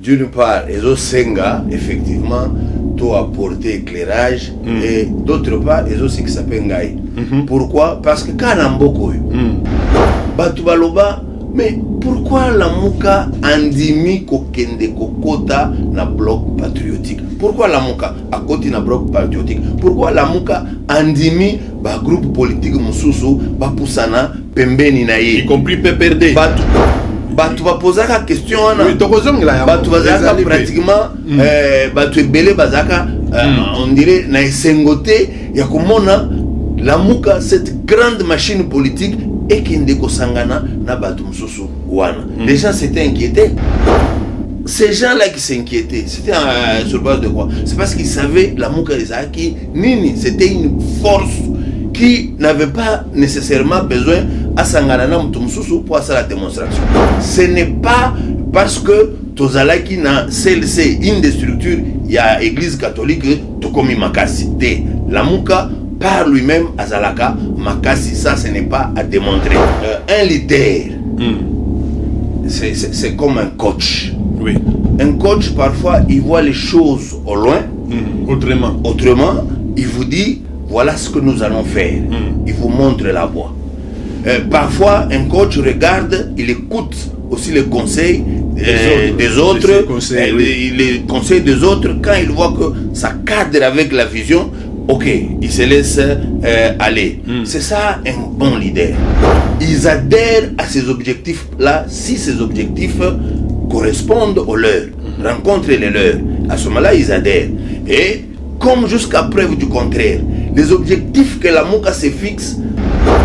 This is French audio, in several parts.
d'une part, Ezo Senga, effectivement, doit apporter éclairage, et d'autre part, Ezo Siksapengai. Pourquoi? Parce que quand Namboko, Batubaloba, mais pourquoi la Mouka andimi kokende kokota na bloc patriotique? Pourquoi la Mouka a côté na bloc patriotique? Pourquoi la Mouka andimi ba groupe politique mususu ba poussana pembeni na ye, y compris PPRD? Batu va poser la question oui, batu bazaka pratiquement batu ebele bazaka on dirait na esengote ya komona la Mouka, cette grande machine politique, et Kendeko Sangana na batu mususu wana. Les gens s'étaient inquiétés. Ces gens-là qui s'inquiétaient, c'était sur base de quoi? C'est parce qu'ils savaient la Mouka Ezaki Nini, c'était une force qui n'avait pas nécessairement besoin à Sangana na mususu pour faire la démonstration. Ce n'est pas parce que Tozalaki na CLC, une des structures, il y a Église catholique, Tokomi Makasi. La Mouka par lui-même, Azalaka, Makasi, ça ce n'est pas à démontrer. Un leader, c'est comme un coach. Oui. Un coach, parfois, il voit les choses au loin. Autrement, il vous dit, voilà ce que nous allons faire. Il vous montre la voie. Parfois, un coach regarde, il écoute aussi les conseils des autres, les conseils des autres. Quand il voit que ça cadre avec la vision, ok, il se laisse aller. C'est ça un bon leader. Ils adhèrent à ces objectifs-là si ces objectifs correspondent aux leurs, rencontrent les leurs. À ce moment-là, ils adhèrent. Et comme jusqu'à preuve du contraire, les objectifs que la Mouka se fixe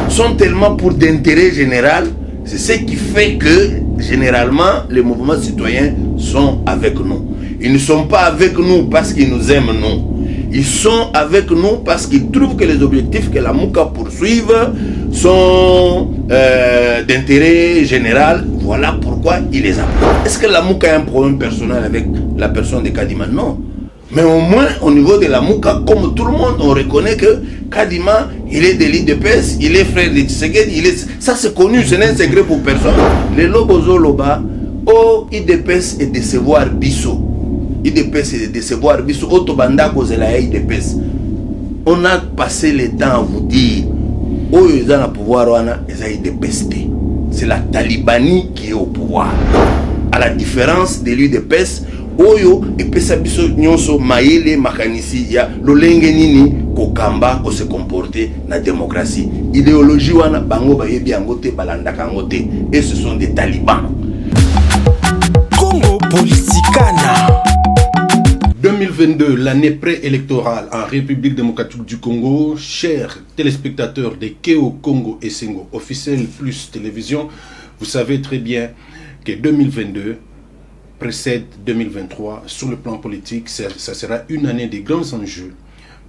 sont tellement pour d'intérêt général, c'est ce qui fait que généralement les mouvements citoyens sont avec nous. Ils ne sont pas avec nous parce qu'ils nous aiment, nous. Ils sont avec nous parce qu'ils trouvent que les objectifs que la Mouka poursuivent sont d'intérêt général. Voilà pourquoi ils les apportent. Est-ce que la Mouka a un problème personnel avec la personne de Kadima? Non. Mais au moins, au niveau de la Mouka, comme tout le monde, on reconnaît que Kadima, il est de l'IDPS, il est frère de Tshisekedi, ça c'est connu, ce n'est un secret pour personne. Les Lobozo Loba, oh, IDPS et décevoir Bisso. IDPS et décevoir Bisso, Otobanda Kozela IDPS. On a passé le temps à vous dire, oh, ils ont le pouvoir, ils ont IDPS. C'est la Talibanie qui est au pouvoir. À la différence de l'IDPS, Oyo et pesa biso nyonso maele makanisi ya lolenge nini kokamba ko se comporter na démocratie. Idéologie wana bango bayebi yango te balandaka yango te, et ce sont des talibans. Congo Politicana. 2022, l'année préélectorale en République démocratique du Congo. Chers téléspectateurs de Keo Congo et Sengo officiel plus télévision, vous savez très bien que 2022 précède 2023 sur le plan politique. Ça sera une année de grands enjeux,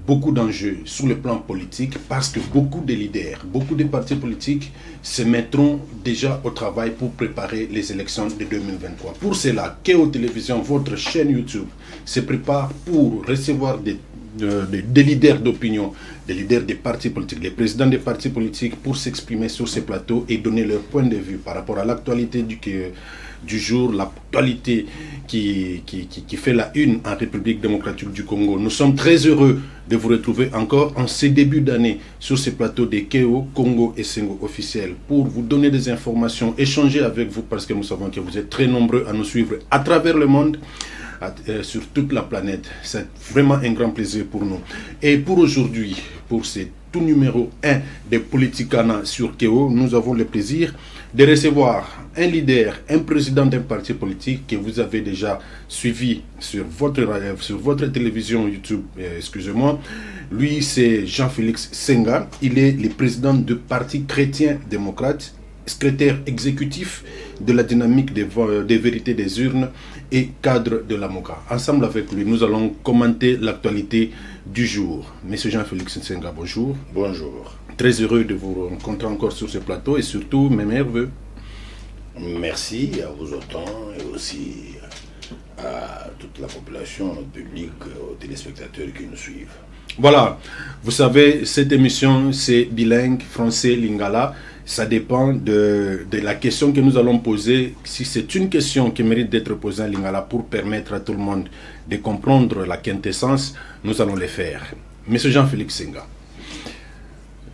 beaucoup d'enjeux sur le plan politique, parce que beaucoup de leaders, beaucoup de partis politiques se mettront déjà au travail pour préparer les élections de 2023. Pour cela, Keo Télévision, votre chaîne YouTube, se prépare pour recevoir des leaders d'opinion, des leaders des partis politiques, les présidents des partis politiques, pour s'exprimer sur ces plateaux et donner leur point de vue par rapport à l'actualité du jour, l'actualité qui fait la une en République démocratique du Congo. Nous sommes très heureux de vous retrouver encore en ce début d'année sur ces plateaux de Keo, Congo et Sengo officiel pour vous donner des informations, échanger avec vous, parce que nous savons que vous êtes très nombreux à nous suivre à travers le monde, sur toute la planète. C'est vraiment un grand plaisir pour nous. Et pour aujourd'hui, pour ce tout numéro 1 de Politicana sur Keo, nous avons le plaisir de recevoir un leader, un président d'un parti politique que vous avez déjà suivi sur votre télévision YouTube, excusez-moi. Lui, c'est Jean-Félix Senga. Il est le président du Parti chrétien-démocrate, secrétaire exécutif de la dynamique des vérités des urnes et cadre de la Mouka. Ensemble avec lui, nous allons commenter l'actualité du jour. Monsieur Jean-Félix Senga, bonjour. Bonjour. Très heureux de vous rencontrer encore sur ce plateau et surtout mes meilleurs vœux. Merci à vous autant et aussi à toute la population, notre public, aux téléspectateurs qui nous suivent. Voilà, vous savez, cette émission c'est bilingue français-lingala. Ça dépend de la question que nous allons poser. Si c'est une question qui mérite d'être posée en lingala pour permettre à tout le monde de comprendre la quintessence, nous allons le faire. Monsieur Jean-Félix Senga,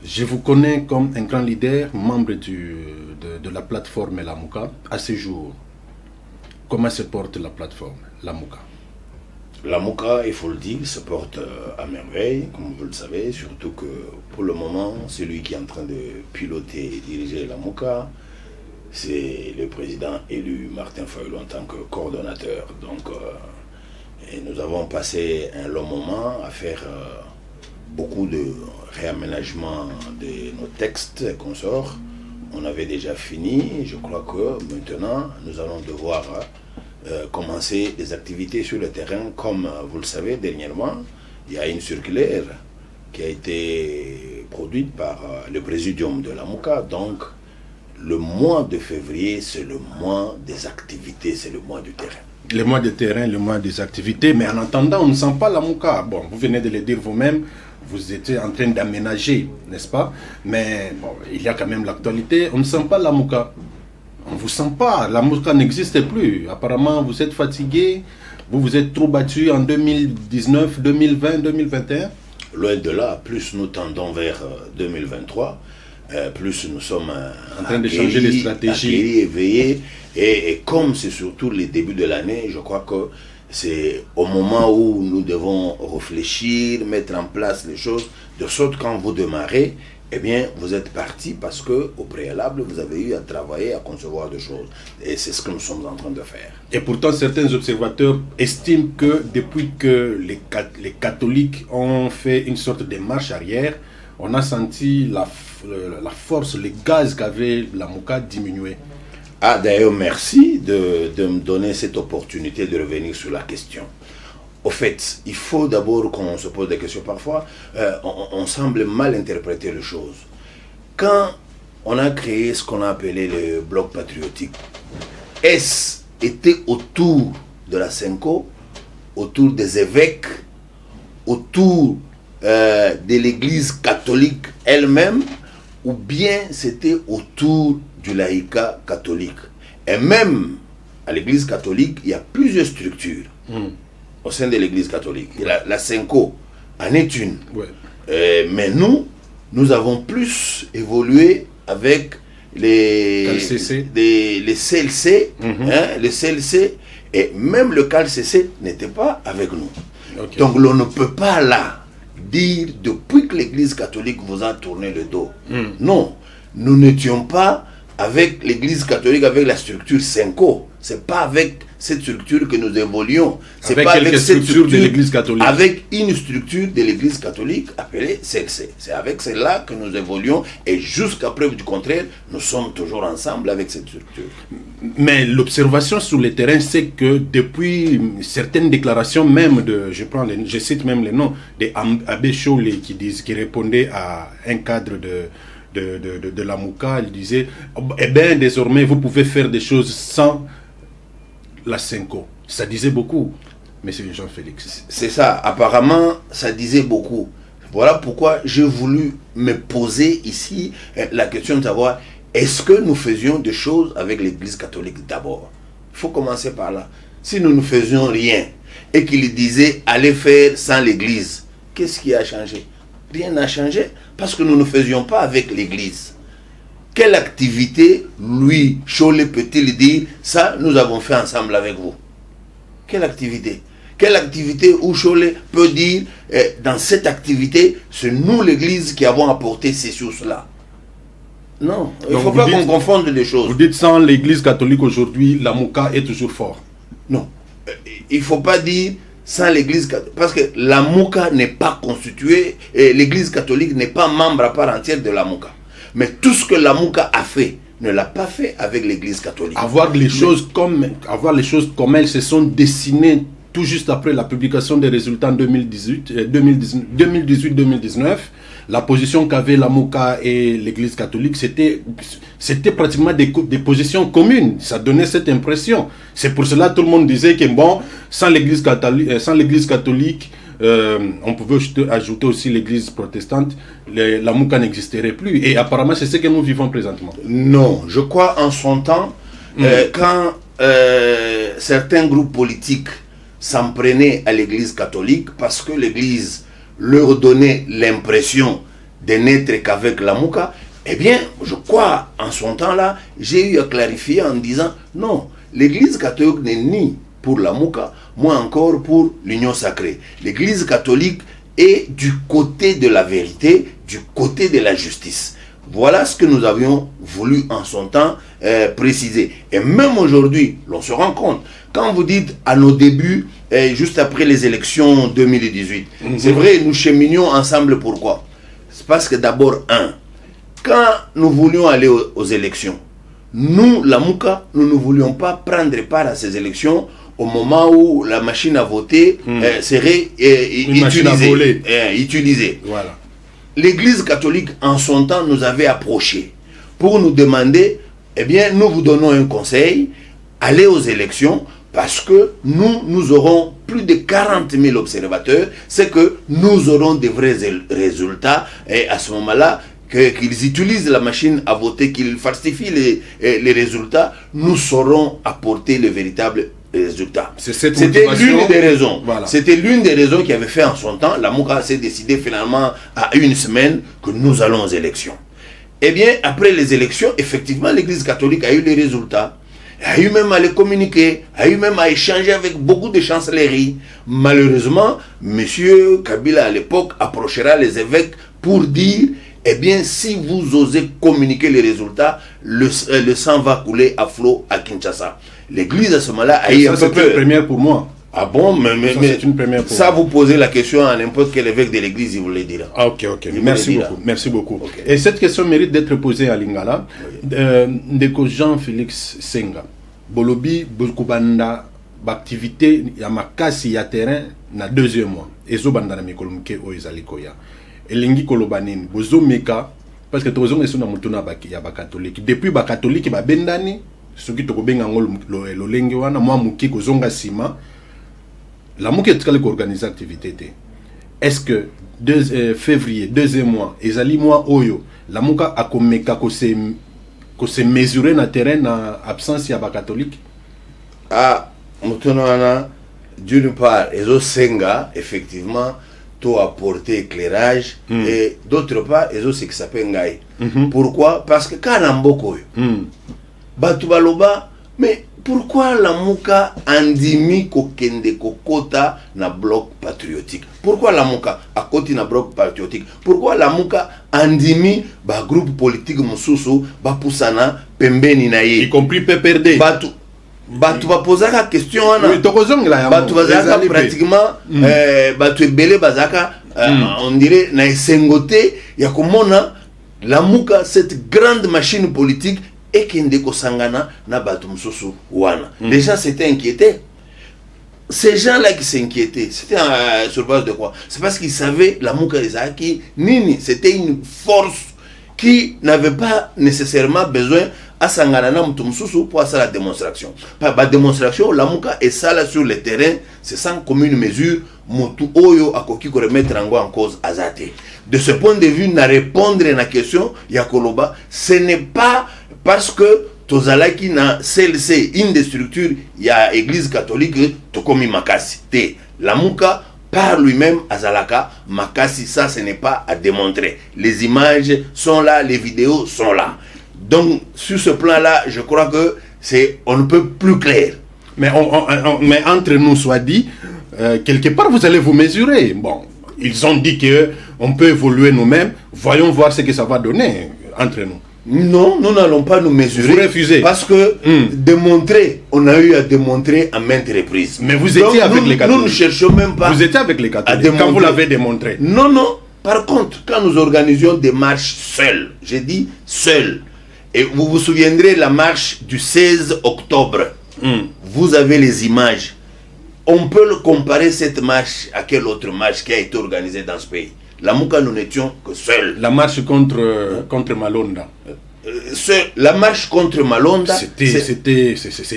je vous connais comme un grand leader, membre de la plateforme Lamuka. À ce jour, comment se porte la plateforme Lamuka? Lamuka, il faut le dire, se porte à merveille, comme vous le savez, surtout que pour le moment, celui qui est en train de piloter et diriger Lamuka, c'est le président élu Martin Fayulu en tant que coordonnateur. Donc, et nous avons passé un long moment à faire beaucoup de réaménagement de nos textes et consorts. On avait déjà fini, je crois que maintenant, nous allons devoir commencer des activités sur le terrain. Comme vous le savez, dernièrement, il y a une circulaire qui a été produite par le présidium de Lamuka. Donc, le mois de février, c'est le mois des activités, c'est le mois du terrain. Le mois de terrain, le mois des activités, mais en attendant, on ne sent pas Lamuka. Bon, vous venez de le dire vous-même, vous étiez en train d'aménager, n'est-ce pas? Mais bon, il y a quand même l'actualité, on ne sent pas Lamuka. On ne vous sent pas, Lamuka n'existe plus. Apparemment, vous êtes fatigué, vous vous êtes trop battu en 2019, 2020, 2021. Loin de là, plus nous tendons vers 2023, plus nous sommes en train de changer les stratégies. Éveillés. Et comme c'est surtout les débuts de l'année, je crois que c'est au moment où nous devons réfléchir, mettre en place les choses, de sorte quand vous démarrez, eh bien, vous êtes parti parce que au préalable, vous avez eu à travailler, à concevoir des choses. Et c'est ce que nous sommes en train de faire. Et pourtant, certains observateurs estiment que depuis que les catholiques ont fait une sorte de marche arrière, on a senti la force, le gaz qu'avait Lamuka diminuer. Ah, d'ailleurs, merci de me donner cette opportunité de revenir sur la question. Au fait, il faut d'abord qu'on se pose des questions. Parfois, on semble mal interpréter les choses. Quand on a créé ce qu'on a appelé le bloc patriotique, est-ce était autour de la Senko, autour des évêques, autour de l'église catholique elle-même, ou bien c'était autour du laïcat catholique? Et même à l'église catholique, il y a plusieurs structures. Au sein de l'église catholique. La Senko en est une. Ouais. Mais nous avons plus évolué avec les CLC, les CLC, et même le CALCC n'était pas avec nous. Okay. Donc l'on ne peut pas là dire depuis que l'église catholique vous a tourné le dos. Non, nous n'étions pas avec l'église catholique, avec la structure Senko. C'est pas avec cette structure que nous évoluons. C'est avec pas avec cette structure de l'église catholique. Avec une structure de l'église catholique appelée CLC. C'est avec celle-là que nous évoluons et jusqu'à preuve du contraire, nous sommes toujours ensemble avec cette structure. Mais l'observation sur le terrain, c'est que depuis certaines déclarations, même je cite même les noms, d'Abbé Cholé qui répondait à un cadre de Lamuka, il disait, eh bien désormais vous pouvez faire des choses sans la Senko. Ça disait beaucoup, monsieur Jean-Félix. C'est ça, apparemment ça disait beaucoup. Voilà pourquoi j'ai voulu me poser ici la question de savoir, est-ce que nous faisions des choses avec l'église catholique d'abord? Il faut commencer par là. Si nous ne faisions rien et qu'il disait allez faire sans l'église, qu'est-ce qui a changé? Rien n'a changé parce que nous ne faisions pas avec l'église. Quelle activité, lui, Cholé, peut-il dire, ça, nous avons fait ensemble avec vous? Quelle activité? Quelle activité où Cholé peut dire, dans cette activité, c'est nous, l'église, qui avons apporté ces choses-là? Non, il ne faut pas qu'on confonde les choses. Vous dites sans l'église catholique aujourd'hui, Lamuka est toujours fort. Non, il ne faut pas dire sans l'église catholique, parce que Lamuka n'est pas constituée, et l'église catholique n'est pas membre à part entière de Lamuka. Mais tout ce que Lamuka a fait, ne l'a pas fait avec l'église catholique. Avoir les choses comme elles se sont dessinées tout juste après la publication des résultats en 2018-2019, la position qu'avaient Lamuka et l'église catholique, c'était pratiquement des positions communes. Ça donnait cette impression. C'est pour cela que tout le monde disait que bon, sans l'église catholique, on pouvait ajouter aussi l'église protestante, la Mouka n'existerait plus. Et apparemment, c'est ce que nous vivons présentement. Non, je crois en son temps, quand certains groupes politiques s'en prenaient à l'église catholique, parce que l'église leur donnait l'impression de n'être qu'avec la Mouka, eh bien, je crois, en son temps-là, j'ai eu à clarifier en disant, non, l'église catholique n'est ni pour la Mouka, moins encore pour l'union sacrée. L'église catholique est du côté de la vérité, du côté de la justice. Voilà ce que nous avions voulu en son temps préciser. Et même aujourd'hui, l'on se rend compte, quand vous dites à nos débuts, juste après les élections 2018, c'est vrai, nous cheminions ensemble. Pourquoi? C'est parce que d'abord, quand nous voulions aller aux élections, nous, la Mouka, nous ne voulions pas prendre part à ces élections au moment où la machine à voter serait utilisée. Voilà. L'Église catholique, en son temps, nous avait approchés pour nous demander, eh bien, nous vous donnons un conseil, allez aux élections, parce que nous aurons plus de 40 000 observateurs, c'est que nous aurons de vrais résultats, et à ce moment-là, qu'ils utilisent la machine à voter, qu'ils falsifient les résultats, nous saurons apporter le véritable résultat. C'était l'une des raisons. Voilà. C'était l'une des raisons qui avait fait en son temps. La Mouka s'est décidé finalement à une semaine que nous allons aux élections. Eh bien, après les élections, effectivement, l'Église catholique a eu les résultats. A eu même à les communiquer, a eu même à échanger avec beaucoup de chancelleries. Malheureusement, M. Kabila à l'époque approchera les évêques pour dire, eh bien, si vous osez communiquer les résultats, le sang va couler à flot à Kinshasa. L'église à ce moment-là a eu un peu peur. C'est une première pour moi. Ah bon, mais c'est une première pour ça, moi. Vous posez la question à n'importe quel évêque de l'église, il vous le dira. Ah, ok. Merci beaucoup. Okay. Et cette question mérite d'être posée à Lingala. Ndeko Jean-Félix Senga, Bolobi, Bokubanda, activité, Yamakasi, ya terrain, na deuxième mois. Ezo bandana mikolumke o ezalikoya. Elingi kolobanin, bozo meka, parce que tozo ngeso na mutuna ya ba catholique. Depuis ba catholique ba bendani, soki tokobenga ngolo lolenge wana mwa muki kozonga sima. La Mouka est organisée activité. Est-ce que février, deuxième mois, ezali mois oyo, la Mouka a komeka ko se mesurer na terrain na absence ya ba catholique? Ah, mutuna d'une part, ezo senga effectivement to apporter éclairage et d'autre part, ezo ce qui s'appelle ngai. Pourquoi? Parce que kanamboko yo. Batu baloba, mais pourquoi la Mouka andimi kokende kokota na bloc patriotique? Pourquoi la Mouka a koti na bloc patriotique? Pourquoi la Mouka andimi ba groupe politique mususu ba pusana pembeni na ye? Y compris PPRD. Batu ba poser la question wana. Oui, tokozongela ya. Batu bazaka pratiquement batu ebele bazaka on dirait na esengote ya komona la Mouka, cette grande machine politique, et Kendeko Sangana na Batumsosu Wana. Les gens s'étaient inquiétés. Ces gens-là qui s'inquiétaient, c'était sur base de quoi? C'est parce qu'ils savaient la Mouka Ezaki Nini, c'était une force qui n'avait pas nécessairement besoin à Sangana na Mutumsusu pour faire la démonstration. Par la démonstration, la Mouka est ça là sur le terrain, c'est sans commune mesure, Mutu Oyo a koki ko remettre en cause Azate. De ce point de vue, na répondre à la question, Yakoloba, ce n'est pas parce que tozalaki na CLC, une des structures, il y a église catholique, tokomi makasi. La Mouka, par lui-même, Azalaka, makasi, ça ce n'est pas à démontrer. Les images sont là, les vidéos sont là. Donc, sur ce plan-là, je crois que on ne peut plus clair. Mais, mais entre nous soit dit, quelque part vous allez vous mesurer. Bon, ils ont dit qu'on peut évoluer nous-mêmes. Voyons voir ce que ça va donner entre nous. Non, nous n'allons pas nous mesurer. Vous refusez. Parce que démontrer, on a eu à démontrer à maintes reprises. Mais vous étiez avec les catholiques. Nous ne cherchons même pas. Vous étiez avec les catholiques quand vous l'avez démontré. Non. Par contre, quand nous organisions des marches seules, j'ai dit seules, et vous vous souviendrez la marche du 16 octobre, vous avez les images. On peut comparer cette marche à quelle autre marche qui a été organisée dans ce pays. La Mouka, nous n'étions que seuls. La marche contre Malonda. La marche contre Malonda, c'était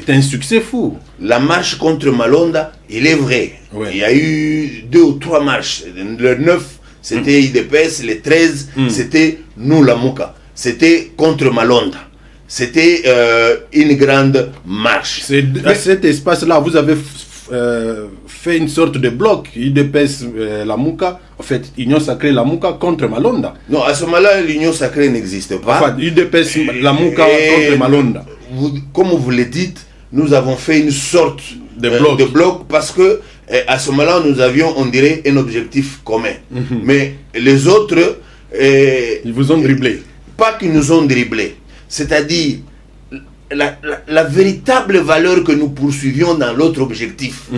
un succès fou. La marche contre Malonda, il est vrai, Ouais. Il y a eu 2 ou 3 marches. Le 9, c'était IDPS. Le 13, c'était nous, Lamuka. C'était contre Malonda. C'était une grande marche. À cet espace-là, vous avez fait une sorte de bloc. IDPS Lamuka, en fait, Union Sacrée Lamuka contre Malonda. Non, à ce moment-là, l'Union Sacrée n'existe pas. Enfin, IDPS Lamuka contre Malonda. Comme vous le dites, nous avons fait une sorte de bloc parce que à ce moment-là, nous avions, on dirait, un objectif commun. Mais les autres... ils vous ont dribblé. Pas qu'ils nous ont dribblé. C'est-à-dire, la véritable valeur que nous poursuivions dans l'autre objectif,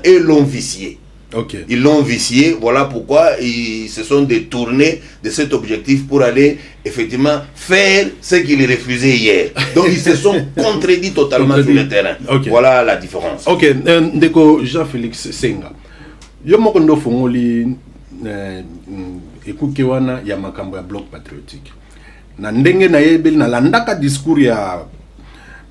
et l'ont vicié. Okay. Ils l'ont vicié, voilà pourquoi ils se sont détournés de cet objectif pour aller effectivement faire ce qu'ils refusaient hier. Donc ils se sont contredits totalement sur le terrain. Okay. Voilà la différence. Ok, ndeko Jean-Félix Senga. Yo moko ndo fongoli ekuke wana ya makambo ya bloc patriotique. Na ndenge na yebeli na landaka discours ya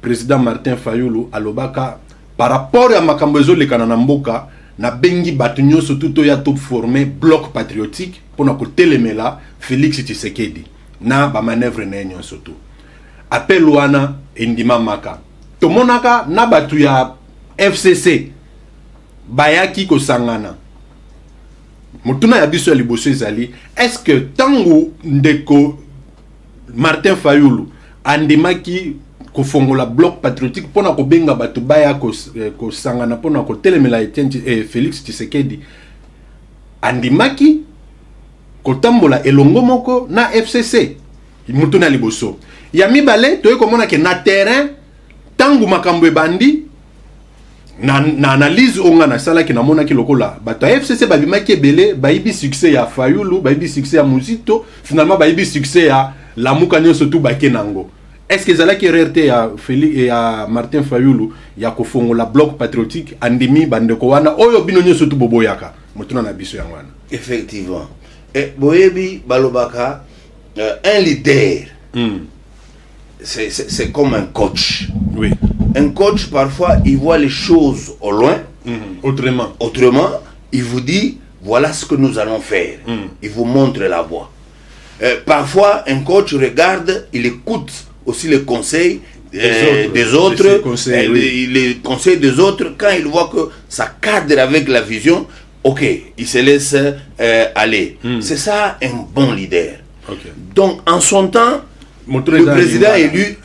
président Martin Fayulu alobaka par rapport ya makambo ezolekana na mboka na bengi batu nyonso tuto ya top formé bloc patriotique pona ko telemela Félix Tshisekedi na ba manœuvre na nyonso to appel wana endima maka to monaka na batu ya FCC bayaki ko sangana mutuna ya biso ya liboso ezali est-ce que tango ndeko Martin Fayulu andimaki ko fongola bloc patriotique pona ko benga batu baya ko sangana pona ko telemela Félix Tshisekedi andimaki ko tambola elongo moko na FCC mutuna liboso ya mibale toye komona ke na terrain tangu makambo ebandi na analyse onga na sala ki na mona ki lokola bato FCC babimaki ebele bayibi succès ya Fayulu bayibi succès ya Muzito finalement bayibi succès ya Lamuka nyonso tu bakenango. Est-ce que zalaki RRT ya Félix et ya Martin Fayulu ya kofongola bloc patriotique andimi bandeko wana oyo bino nyonso tu boboyaka mutuna na biso yango wana? Effectivement. Et boyebi balobaka un leader. C'est comme un coach. Oui. Un coach parfois il voit les choses au loin. Autrement, il vous dit voilà ce que nous allons faire. Il vous montre la voie. Parfois un coach regarde, il écoute aussi les conseils des autres, les conseils des autres. Quand il voit que ça cadre avec la vision, ok, il se laisse aller. C'est ça un bon leader. Okay. Donc en son temps, le président élu,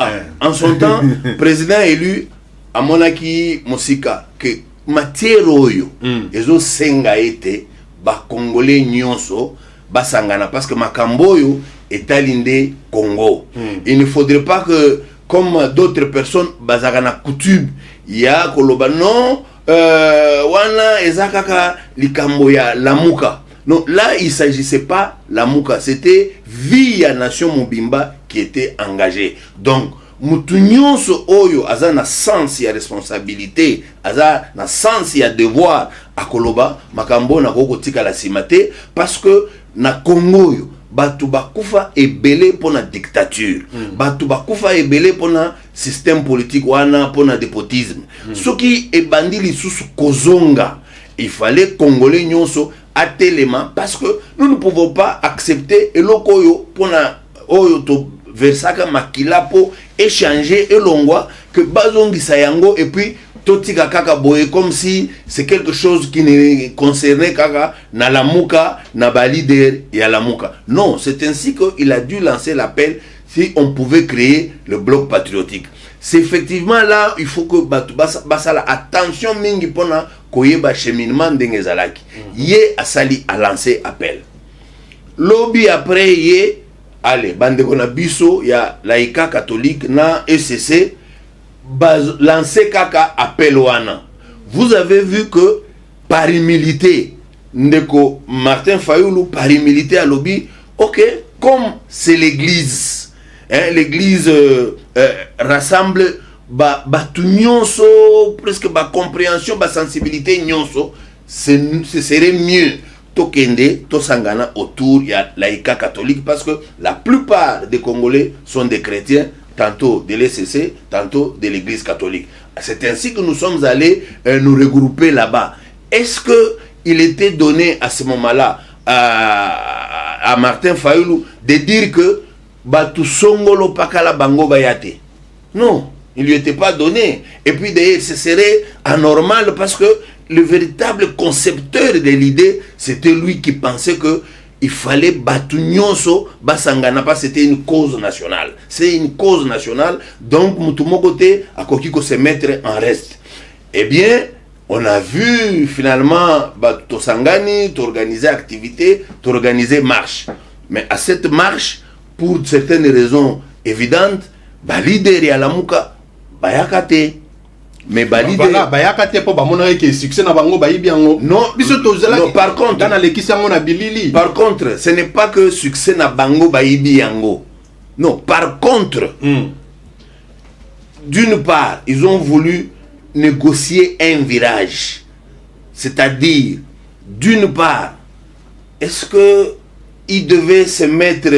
en son temps, président élu à Monaki Mosika que matière oyo ezo senga ete ba congolais nyonso basangana parce que makamboyo est alindé Congo. Il ne faudrait pas que comme d'autres personnes bazagana coutume ya koloba non wana ezakaka likambo ya Lamuka. Non, là il s'agissait pas Lamuka, c'était via nation Mobimba qui était engagée. Donc mutu nyonso oyo aza na sens ya responsabilité, aza na sens ya devoir akoloba makambo na koko tika la simate parce que na Congo yo batu bakufa ebele pona dictature, batu bakufa ebele pona système politique wana pona dépotisme. Soki ebandi lisusu kozonga, il fallait congolais nyonso atelema parce que nous ne pouvons pas accepter eloko yo pona oyo to versaka makila po échanger elongwa que bazongi sayango et puis totika kaka boye comme si c'est quelque chose qui ne concernait kaka na Lamuka na ba leader ya Lamuka. Non, c'est ainsi qu'il a dû lancer l'appel si on pouvait créer le bloc patriotique. C'est effectivement là il faut que basala attention mingi pona koyeba cheminement ndenge zalaki. Ye asali a lancé appel. Lobby après ye allez bandeko na biso ya laïka catholique na ECC lancé kaka appel wana. Vous avez vu que parimilité ndeko Martin Fayulu parimilité à lobby, ok, comme c'est l'église, hein, l'église rassemble batu nyonso, presque ba compréhension, ba sensibilité nyonso, ce serait mieux tokende tosangana autour ya laïka catholique parce que la plupart des Congolais sont des chrétiens, tantôt de l'ECC, tantôt de l'église catholique. C'est ainsi que nous sommes allés nous regrouper là-bas. est-ce qu'il était donné à ce moment-là à Martin Fayulu de dire que Batu Songolo Pakala Bango Bayate? Non, il ne lui était pas donné. Et puis d'ailleurs, ce serait anormal parce que le véritable concepteur de l'idée, c'était lui qui pensait que il fallait Batu Nyonso Basangana, pas c'était une cause nationale. C'est une cause nationale, donc Mutumokote a Kokiko se mettre en reste. Eh bien, on a vu finalement Batu Sangani, t'organiser activité, t'organiser marche. Mais à cette marche, pour certaines raisons évidentes, leader ya Lamuka, Bayakate. Mais voilà, Bayakate pour bamonare que succès na bango bayibiango. Non, par contre, dans les kisango na bilili. Par contre, ce n'est pas que succès na bango bayibiango. Non, par contre, d'une part, ils ont voulu négocier un virage. C'est-à-dire, d'une part, est-ce que ils devaient se mettre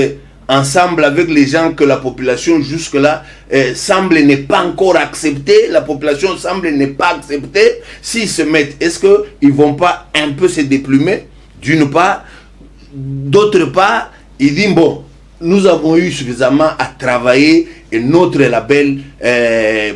ensemble avec les gens que la population jusque-là semble ne pas encore accepter, la population semble ne pas accepter. S'ils se mettent, est-ce qu'ils ne vont pas un peu se déplumer? D'une part. D'autre part, ils disent, bon, nous avons eu suffisamment à travailler et notre label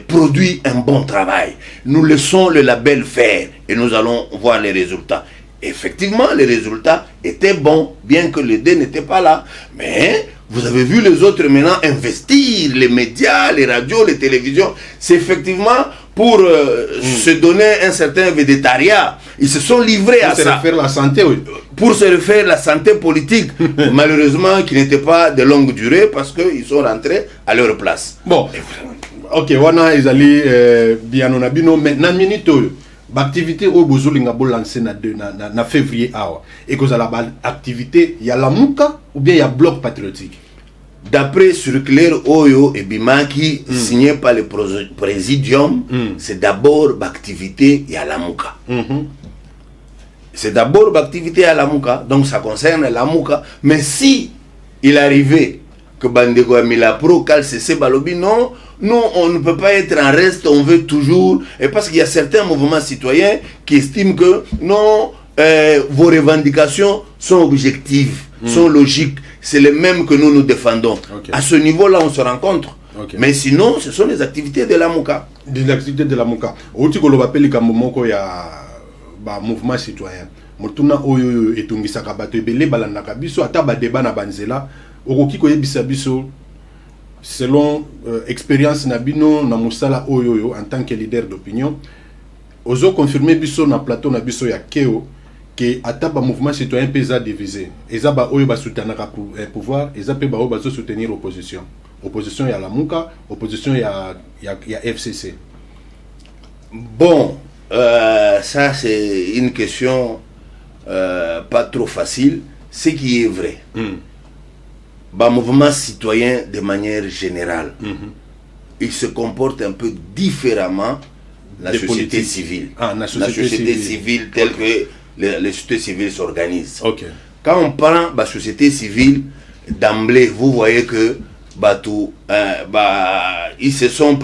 produit un bon travail. Nous laissons le label faire et nous allons voir les résultats. Effectivement, les résultats étaient bons, bien que l'idée n'était pas là. Mais vous avez vu les autres maintenant investir, les médias, les radios, les télévisions. C'est effectivement pour se donner un certain védétariat. Ils se sont livrés pour à ça. Pour se refaire la santé, oui. Pour se refaire la santé politique. Malheureusement, qui n'était pas de longue durée parce qu'ils sont rentrés à leur place. Bon, ok, wana ezali bien on a bino maintenant minute. L'activité au Bozolinga bo lancé na février awa et que la activité il y a la Mouka ou bien il y a bloc patriotique. D'après circulaire Oyo et Bimaki signé par le présidium, c'est d'abord l'activité il y a la Mouka. C'est d'abord l'activité à la Mouka, donc ça concerne la Mouka. Mais si il arrivait que Bandego Amila Pro, Kalsese Balobi, non, nous on ne peut pas être en reste, on veut toujours, et parce qu'il y a certains mouvements citoyens qui estiment que non, vos revendications sont objectives, sont logiques, c'est les mêmes que nous défendons. Okay. À ce niveau-là, on se rencontre. Okay. Mais sinon, ce sont les activités de la Mouka. Des activités de la Mouka. Au-dessus de l'appel, il y a un mouvement citoyen. Motuna oyo etungisaka bato ebele balandaka biso ata ba débat na banzela okoki koyebisa biso selon expérience na bino na musala oyo en tant que leader d'opinion ozo confirmer biso na plateau na biso ya Keo que ata ba mouvement citoyen pesa divisé eza ba oyo ba soutenir pouvoir eza pe ba oyo bazo soutenir opposition ya la Mouka, opposition ya FCC. Bon, ça c'est une question pas trop facile. Ce qui est vrai, bah, mouvement citoyen de manière générale, il se comporte un peu différemment la société civile. La société civile telle que les sociétés civiles s'organisent. Okay. Quand on prend la société civile, d'emblée, vous voyez que ils se sont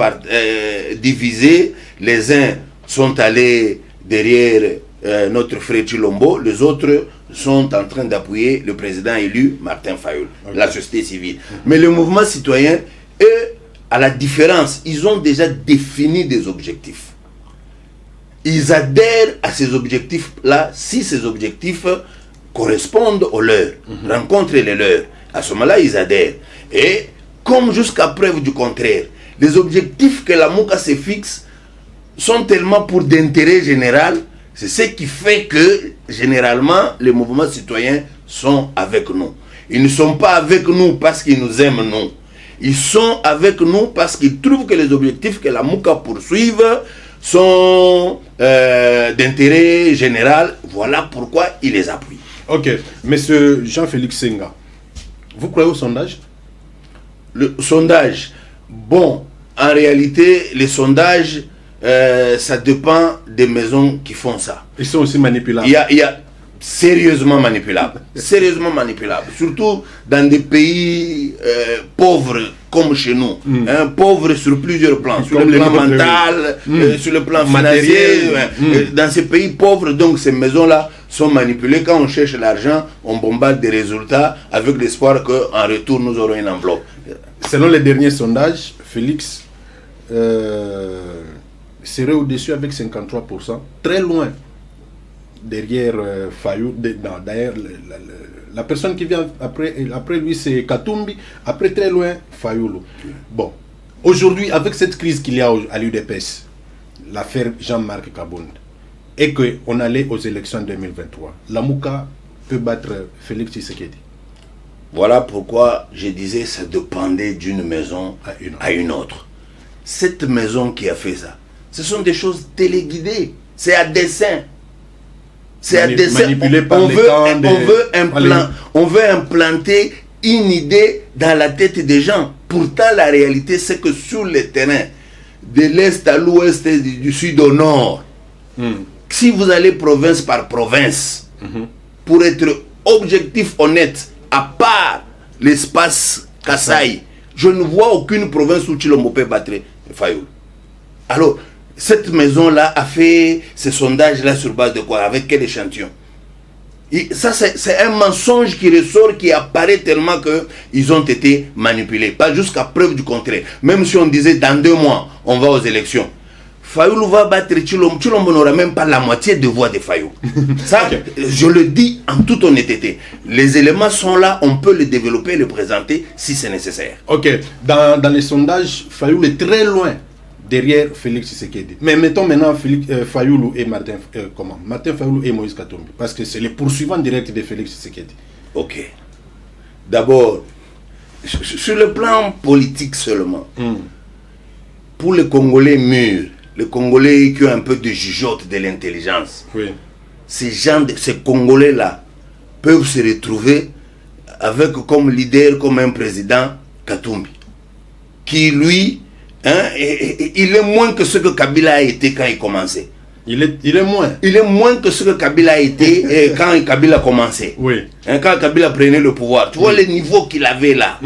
divisés. Les uns sont allés derrière notre frère Chilombo, les autres sont en train d'appuyer le président élu Martin Fayulu, la société civile. Mais le mouvement citoyen, eux, à la différence, ils ont déjà défini des objectifs. Ils adhèrent à ces objectifs-là si ces objectifs correspondent aux leurs, rencontrent les leurs. À ce moment-là, ils adhèrent. Et comme jusqu'à preuve du contraire, les objectifs que la Mouka se fixe sont tellement pour d'intérêt général. C'est ce qui fait que, généralement, les mouvements citoyens sont avec nous. Ils ne sont pas avec nous parce qu'ils nous aiment, non. Ils sont avec nous parce qu'ils trouvent que les objectifs que la Mouka poursuivent sont d'intérêt général. Voilà pourquoi ils les appuient. Ok. Monsieur Jean-Félix Senga, vous croyez au sondage? Le sondage, bon, en réalité, les sondages... ça dépend des maisons qui font ça. Ils sont aussi manipulables. sérieusement manipulable. Sérieusement manipulable. Surtout dans des pays pauvres comme chez nous. Pauvres sur plusieurs plans. Sur le plan mental, sur le plan financier. Dans ces pays pauvres, donc ces maisons-là sont manipulées. Quand on cherche l'argent, on bombarde des résultats avec l'espoir qu'en retour, nous aurons une enveloppe. Selon les derniers sondages, Félix serait au-dessus avec 53%. Très loin derrière Fayoulou. D'ailleurs, la personne qui vient après lui, c'est Katumbi. Après, très loin, Fayoulou. Bon, aujourd'hui, avec cette crise qu'il y a à l'UDPS, l'affaire Jean-Marc Kabound, et qu'on allait aux élections 2023, la Mouka peut battre Félix Tshisekedi. Voilà pourquoi je disais ça dépendait d'une maison à une autre. Cette maison qui a fait ça, ce sont des choses téléguidées. C'est à dessein. C'est à dessein. Manipulé par on veut implanter une idée dans la tête des gens. Pourtant, la réalité, c'est que sur le terrain, de l'est à l'ouest et du sud au nord, si vous allez province par province, pour être objectif, honnête, à part l'espace Kasaï, je ne vois aucune province où Chilombo peut battre Fayoulou. Alors, cette maison-là a fait ce sondage-là sur base de quoi? Avec quel échantillon? Et ça, c'est un mensonge qui ressort, qui apparaît tellement qu'ils ont été manipulés. Pas jusqu'à preuve du contraire. Même si on disait dans 2 mois, on va aux élections. Fayoulou va battre Chilombo. Chilombo n'aura même pas la moitié de voix de Fayoulou. Ça, je le dis en toute honnêteté. Les éléments sont là, on peut les développer, les présenter si c'est nécessaire. Ok, dans les sondages, Fayoulou est très loin derrière Félix Tshisekedi. Mais mettons maintenant Fayoulou et Martin Fayoulou et Moïse Katumbi, parce que c'est les poursuivants directs de Félix Tshisekedi. Ok. D'abord, sur le plan politique seulement, pour les Congolais mûrs, les Congolais qui ont un peu de jugeote de l'intelligence, ces Congolais-là peuvent se retrouver avec comme leader, comme un président, Katumbi, qui lui, il est moins que ce que Kabila a été quand il commençait. Il est moins. Il est moins que ce que Kabila a été quand Kabila commençait. Quand Kabila prenait le pouvoir. Tu vois le niveau qu'il avait là.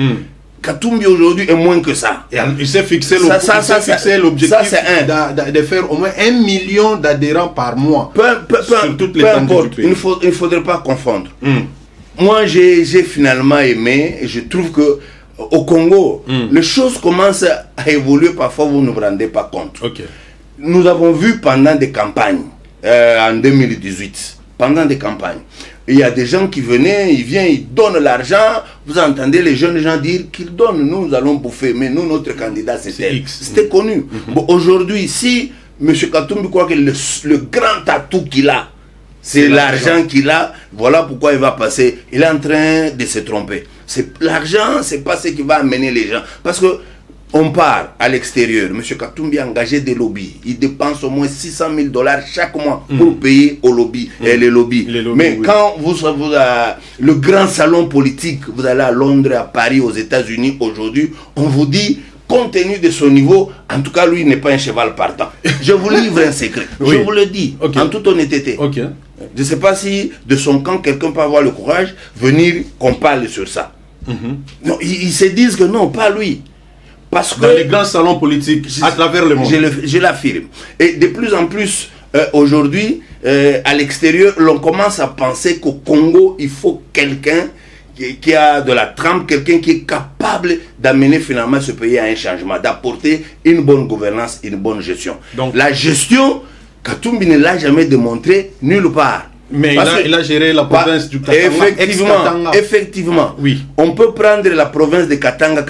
Katumbi aujourd'hui est moins que ça. Et il s'est fixé l'objectif de faire au moins 1 million d'adhérents par mois sur toutes les étendues du pays. Il ne faudrait pas confondre. Moi, j'ai finalement aimé, et je trouve que au Congo, les choses commencent à évoluer, parfois vous ne vous rendez pas compte. Nous avons vu pendant des campagnes, en 2018, pendant des campagnes, il y a des gens qui venaient, ils donnent l'argent, vous entendez les jeunes gens dire qu'ils donnent, nous allons bouffer, mais nous, notre candidat, c'était connu. Bon, aujourd'hui, si M. Katumbi croit que le grand atout qu'il a, c'est l'argent qu'il a, voilà pourquoi il va passer, il est en train de se tromper. L'argent, c'est pas ce qui va amener les gens. Parce que on part à l'extérieur. M. Katumbi a engagé des lobbies. Il dépense au moins $600,000 chaque mois pour payer aux lobbies, les lobbies. Mais quand vous avez le grand salon politique, vous allez à Londres, à Paris, aux États-Unis, aujourd'hui, on vous dit, compte tenu de son niveau, en tout cas, lui, il n'est pas un cheval partant. Je vous livre un secret. Je vous le dis, en toute honnêteté. Je ne sais pas si de son camp, quelqu'un peut avoir le courage de venir qu'on parle sur ça. Non, ils se disent que non, pas lui. Parce dans les grands salons politiques à travers le monde. Je l'affirme. Et de plus en plus, aujourd'hui, à l'extérieur, l'on commence à penser qu'au Congo, il faut quelqu'un qui a de la trempe, quelqu'un qui est capable d'amener finalement ce pays à un changement, d'apporter une bonne gouvernance, une bonne gestion. Donc, la gestion, Katumbi ne l'a jamais démontré nulle part. Mais il a géré la province du Katanga. Effectivement. Oui. On peut prendre la province de Katanga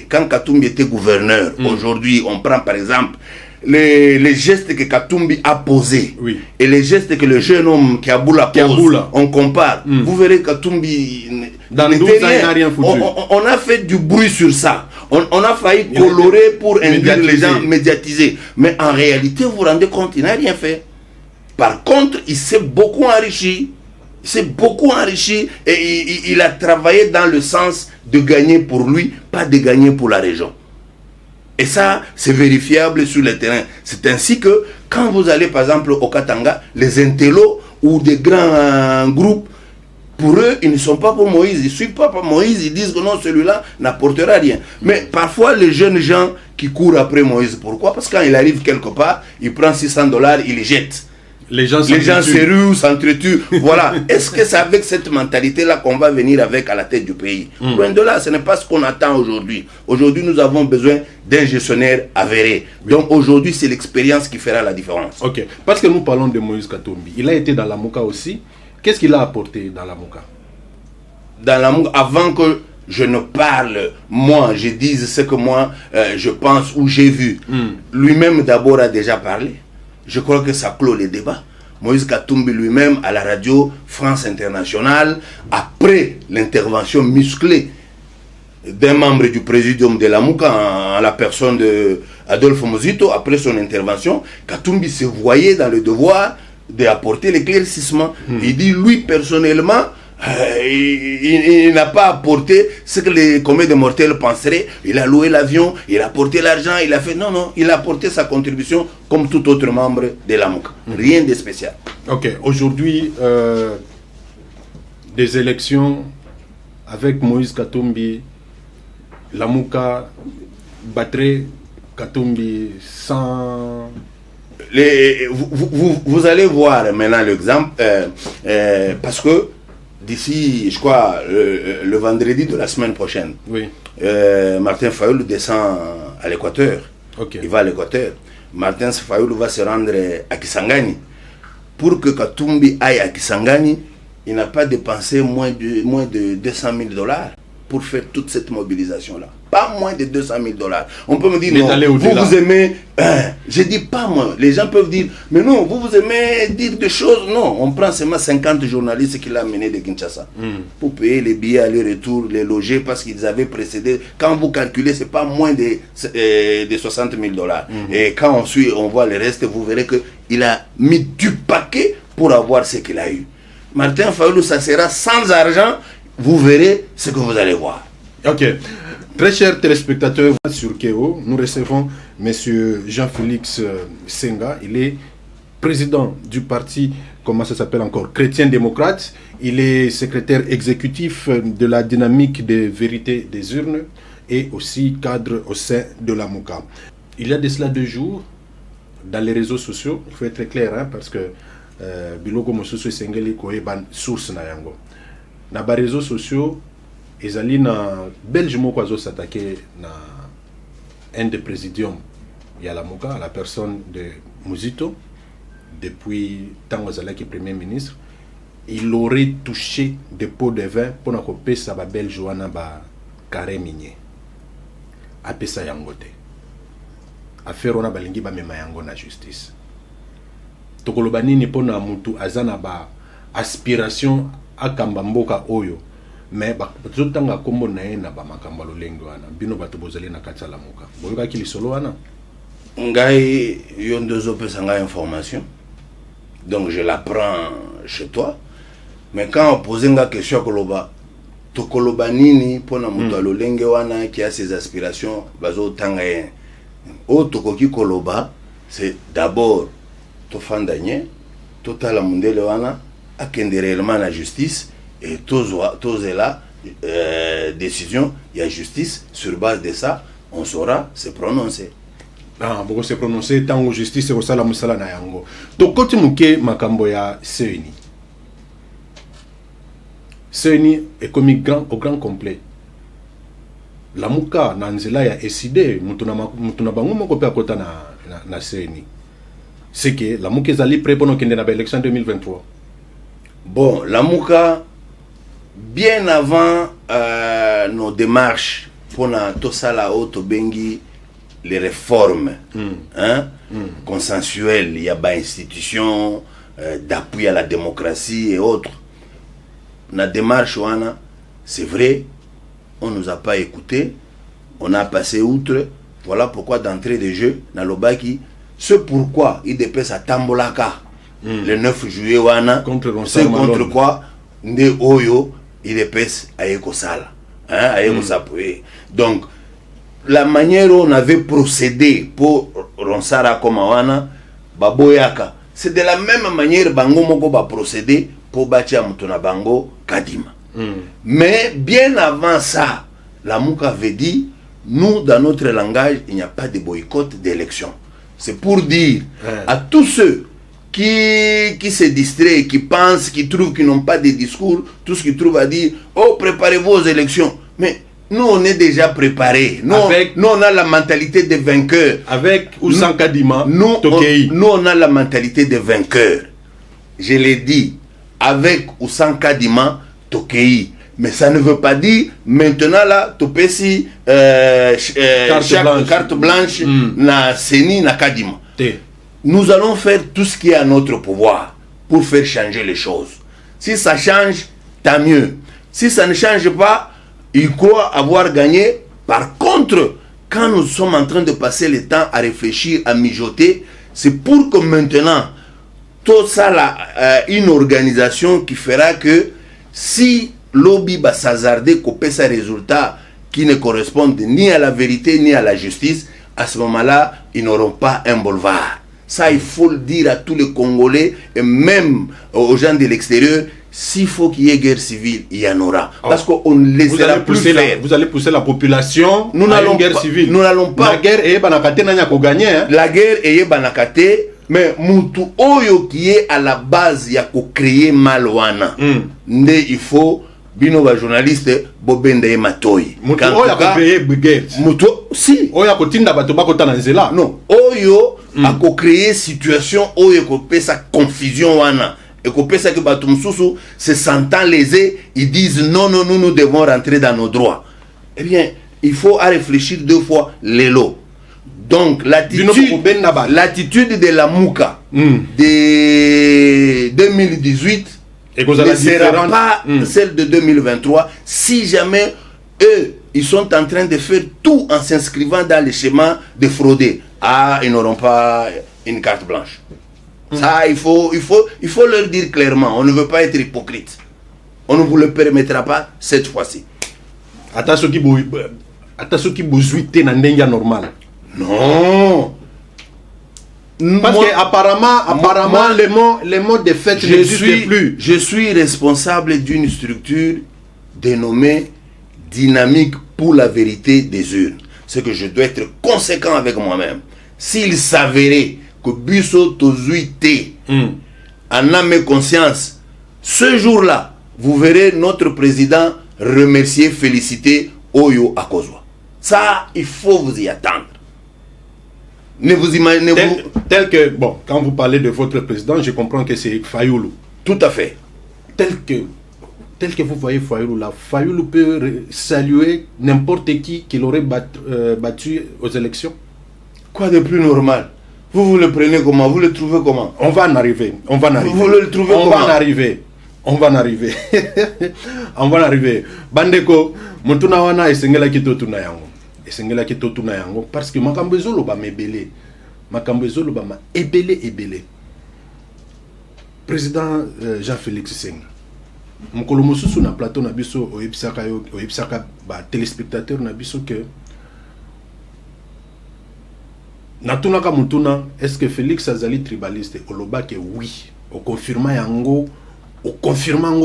quand Katumbi était gouverneur. Aujourd'hui, on prend par exemple les gestes que Katumbi a posés et les gestes que le jeune homme Kiabula pose. On compare. Vous verrez Katumbi dans 12 ans, il n'a rien foutu. On a fait du bruit sur ça. On a failli colorer pour induire les gens, médiatiser. Mais en réalité, vous vous rendez compte, il n'a rien fait. Par contre, il s'est beaucoup enrichi. Et il a travaillé dans le sens de gagner pour lui, pas de gagner pour la région. Et ça, c'est vérifiable sur le terrain. C'est ainsi que, quand vous allez par exemple au Katanga, les intellos ou des grands groupes, pour eux, ils ne sont pas pour Moïse. Ils ne suivent pas Moïse. Ils disent que non, celui-là n'apportera rien. Mais parfois, les jeunes gens qui courent après Moïse, pourquoi? Parce que quand il arrive quelque part, il prend $600, il les jette. Les gens se ruent, s'entretuent. Voilà. Est-ce que c'est avec cette mentalité-là qu'on va venir avec à la tête du pays? Loin de là, ce n'est pas ce qu'on attend aujourd'hui. Aujourd'hui, nous avons besoin d'un gestionnaire avéré. Oui. Donc aujourd'hui, c'est l'expérience qui fera la différence. Ok. Parce que nous parlons de Moïse Katumbi. Il a été dans la Mouka aussi. Qu'est-ce qu'il a apporté dans la Mouka? Dans la Mouka, avant que je ne parle, moi, je dise ce que moi, je pense ou j'ai vu. Lui-même d'abord a déjà parlé. Je crois que ça clôt les débats. Moïse Katumbi lui-même à la radio France Internationale, après l'intervention musclée d'un membre du présidium de la Mouka, en la personne de Adolphe Mozito, après son intervention, Katumbi se voyait dans le devoir d'apporter l'éclaircissement. Il dit, lui personnellement, il n'a pas apporté ce que les communs de mortels penseraient. Il a loué l'avion, il a apporté l'argent, il a fait... Non, il a apporté sa contribution comme tout autre membre de la Mouka. Rien de spécial. Ok, aujourd'hui, des élections avec Moïse Katumbi, la Mouka battrait Katumbi sans... Vous allez voir maintenant l'exemple, parce que d'ici, je crois, le vendredi de la semaine prochaine, oui. Martin Fayoulou descend à l'Équateur. Okay. Il va à l'Équateur. Martin Fayoulou va se rendre à Kisangani. Pour que Katumbi aille à Kisangani, il n'a pas dépensé moins de $200,000 pour faire toute cette mobilisation-là. Pas moins de $200,000. On peut me dire, non, vous aimez... je dis pas moi. Les gens peuvent dire, mais non, vous aimez dire des choses. Non, on prend seulement 50 journalistes qu'il a amenés de Kinshasa pour payer les billets aller-retour, les loger, parce qu'ils avaient précédé. Quand vous calculez, c'est pas moins de $60,000. Et quand on voit le reste, vous verrez qu'il a mis du paquet pour avoir ce qu'il a eu. Martin Fayoulou, ça sera sans argent. Vous verrez ce que vous allez voir. Ok. Très chers téléspectateurs, sur KO, nous recevons M. Jean-Félix Senga. Il est président du parti, comment ça s'appelle encore, Chrétien démocrate. Il est secrétaire exécutif de la dynamique des vérités des urnes et aussi cadre au sein de la Mouka. Il y a de cela 2 jours, dans les réseaux sociaux, il faut être très clair, hein, parce que Bilogo Mosusu Sengeli Koeban source na yango. Na ba réseaux sociaux, ezali na belge moko azo s'attaquer na un des présidiums ya la Mouka, la personne de Mozito, depuis tango azalaki premier ministre. Il aurait touché des pots de vin pour na kopesa ba belge wana ba carré minier. Apesa yango te. Affaire wana balingi ba mema yango na justice. Tokoloba nini pona mutu azana ba aspiration akamba mboka oyo, mais bazotanga kombo na ye na ba makambo lolenge wana bino bato bozali na kati ya la Mouka boyoka ki lisolo wana ngai yo ndozo pesa ngai information, donc je la prends chez toi, mais quand on pose nga question koloba tokoloba nini pona mutu lolenge wana qui a ses aspirations bazotanga ye o tokoki koloba, c'est d'abord tofandanye totala mundele wana akende réellement la justice et tous là décision, il y a justice, sur base de ça on saura se prononcer. Ah, beaucoup se prononcer tant que justice au sala musala na yango. To koti muke makambo ya Seni. Seni est comme au grand complet. La Mouka na nzela ya SID mutuna bango moko pe akota na Seni. C'est que la Mouka ezali prêt pour kende na élection 2023. Bon, la Mouka, bien avant nos démarches pour tout ça là-haut, bengi les réformes consensuelles, il y a des institutions d'appui à la démocratie et autres. La démarche, c'est vrai, on ne nous a pas écoutés, on a passé outre. Voilà pourquoi d'entrée de jeu, dans le Baki, c'est pourquoi il dépêche à Tambolaka. Le 9 juillet, c'est contre quoi Nde Oyo, il épaisse à Ekosala. Donc, la manière où on avait procédé pour Ronsara Komawana, Baboyaka, c'est de la même manière bango moko va procéder pour bâtir mutuna bango kadima. Mais bien avant ça, la Mouka avait dit, nous dans notre langage, il n'y a pas de boycott d'élection. C'est pour dire à tous ceux qui se distraient, qui pensent, qui trouvent qu'ils n'ont pas de discours, tous qui trouvent à dire, oh, préparez-vous aux élections. Mais nous, on est déjà préparés. Nous, on a la mentalité des vainqueurs. Avec ou sans Kadima, nous, on a la mentalité des vainqueurs. Je l'ai dit, avec ou sans Kadima, Tokei. Mais ça ne veut pas dire, maintenant là, Topesi, carte blanche, na Seni, na Kadima. Nous allons faire tout ce qui est à notre pouvoir pour faire changer les choses. Si ça change, tant mieux. Si ça ne change pas, il croit avoir gagné. Par contre, quand nous sommes en train de passer le temps à réfléchir, à mijoter, c'est pour que maintenant, tout ça là, une organisation qui fera que si lobby va s'hasarder, couper ses résultats qui ne correspondent ni à la vérité ni à la justice, à ce moment-là, ils n'auront pas un boulevard. Ça, il faut le dire à tous les Congolais et même aux gens de l'extérieur. S'il faut qu'il y ait guerre civile, il y en aura. Parce qu'on ne laissera plus faire. Vous allez pousser la population à une guerre civile. Nous n'allons pas. La guerre est banakate n'a qu'à gagner. La guerre est banakate, mais Moutou Oyo qui est à la base, il y a qu'à créer Malwana. Il faut, bino ba journaliste, bobende et matoyi. Moutou Oyo a créé guerre. Moutou, si. Oyo a kotinda batoba kotananzela. Non. Oyo a créé situation, Oyo a sa confusion wana. Et qu'on peut ça que Batumsousou se sentant lésé, ils disent non, non, nous devons rentrer dans nos droits. Eh bien, il faut réfléchir deux fois les lots. Donc, l'attitude de la Mouka de 2018 ne sera pas celle de 2023 si jamais eux, ils sont en train de faire tout en s'inscrivant dans le schéma de frauder. Ah, ils n'auront pas une carte blanche. Ça, il faut leur dire clairement. On ne veut pas être hypocrite. On ne vous le permettra pas cette fois-ci. Attention qui bouge normal. Non. Parce que apparemment les mots de fête n'existent plus. Je suis responsable d'une structure dénommée Dynamique pour la vérité des urnes. C'est que je dois être conséquent avec moi-même. S'il s'avérait que Busso Tozuite en âme et conscience, ce jour-là, vous verrez notre président remercier, féliciter Oyo Akozwa. Ça, il faut vous y attendre. Ne vous imaginez tel que, bon, quand vous parlez de votre président, je comprends que c'est Fayoulou. Tout à fait. Tel que vous voyez Fayoulou là, Fayoulou peut saluer n'importe qui l'aurait battu aux élections. Quoi de plus normal? Vous le prenez comment? Vous le trouvez comment? On va en arriver. Vous le trouvez comment? On va en arriver. Bandeko, mutuna wana esengela kitotuna yango. Parce que makambo ezolo ba mebele. Makambo ezolo ba ma ebele. Président Jean-Félix Senga. Mokolo mosusu na plateau na biso oyebisaka ba téléspectateurs na biso que Natunaka mutuna, est-ce que Félix Azali tribaliste? Oloba que oui. Au confirmant yango,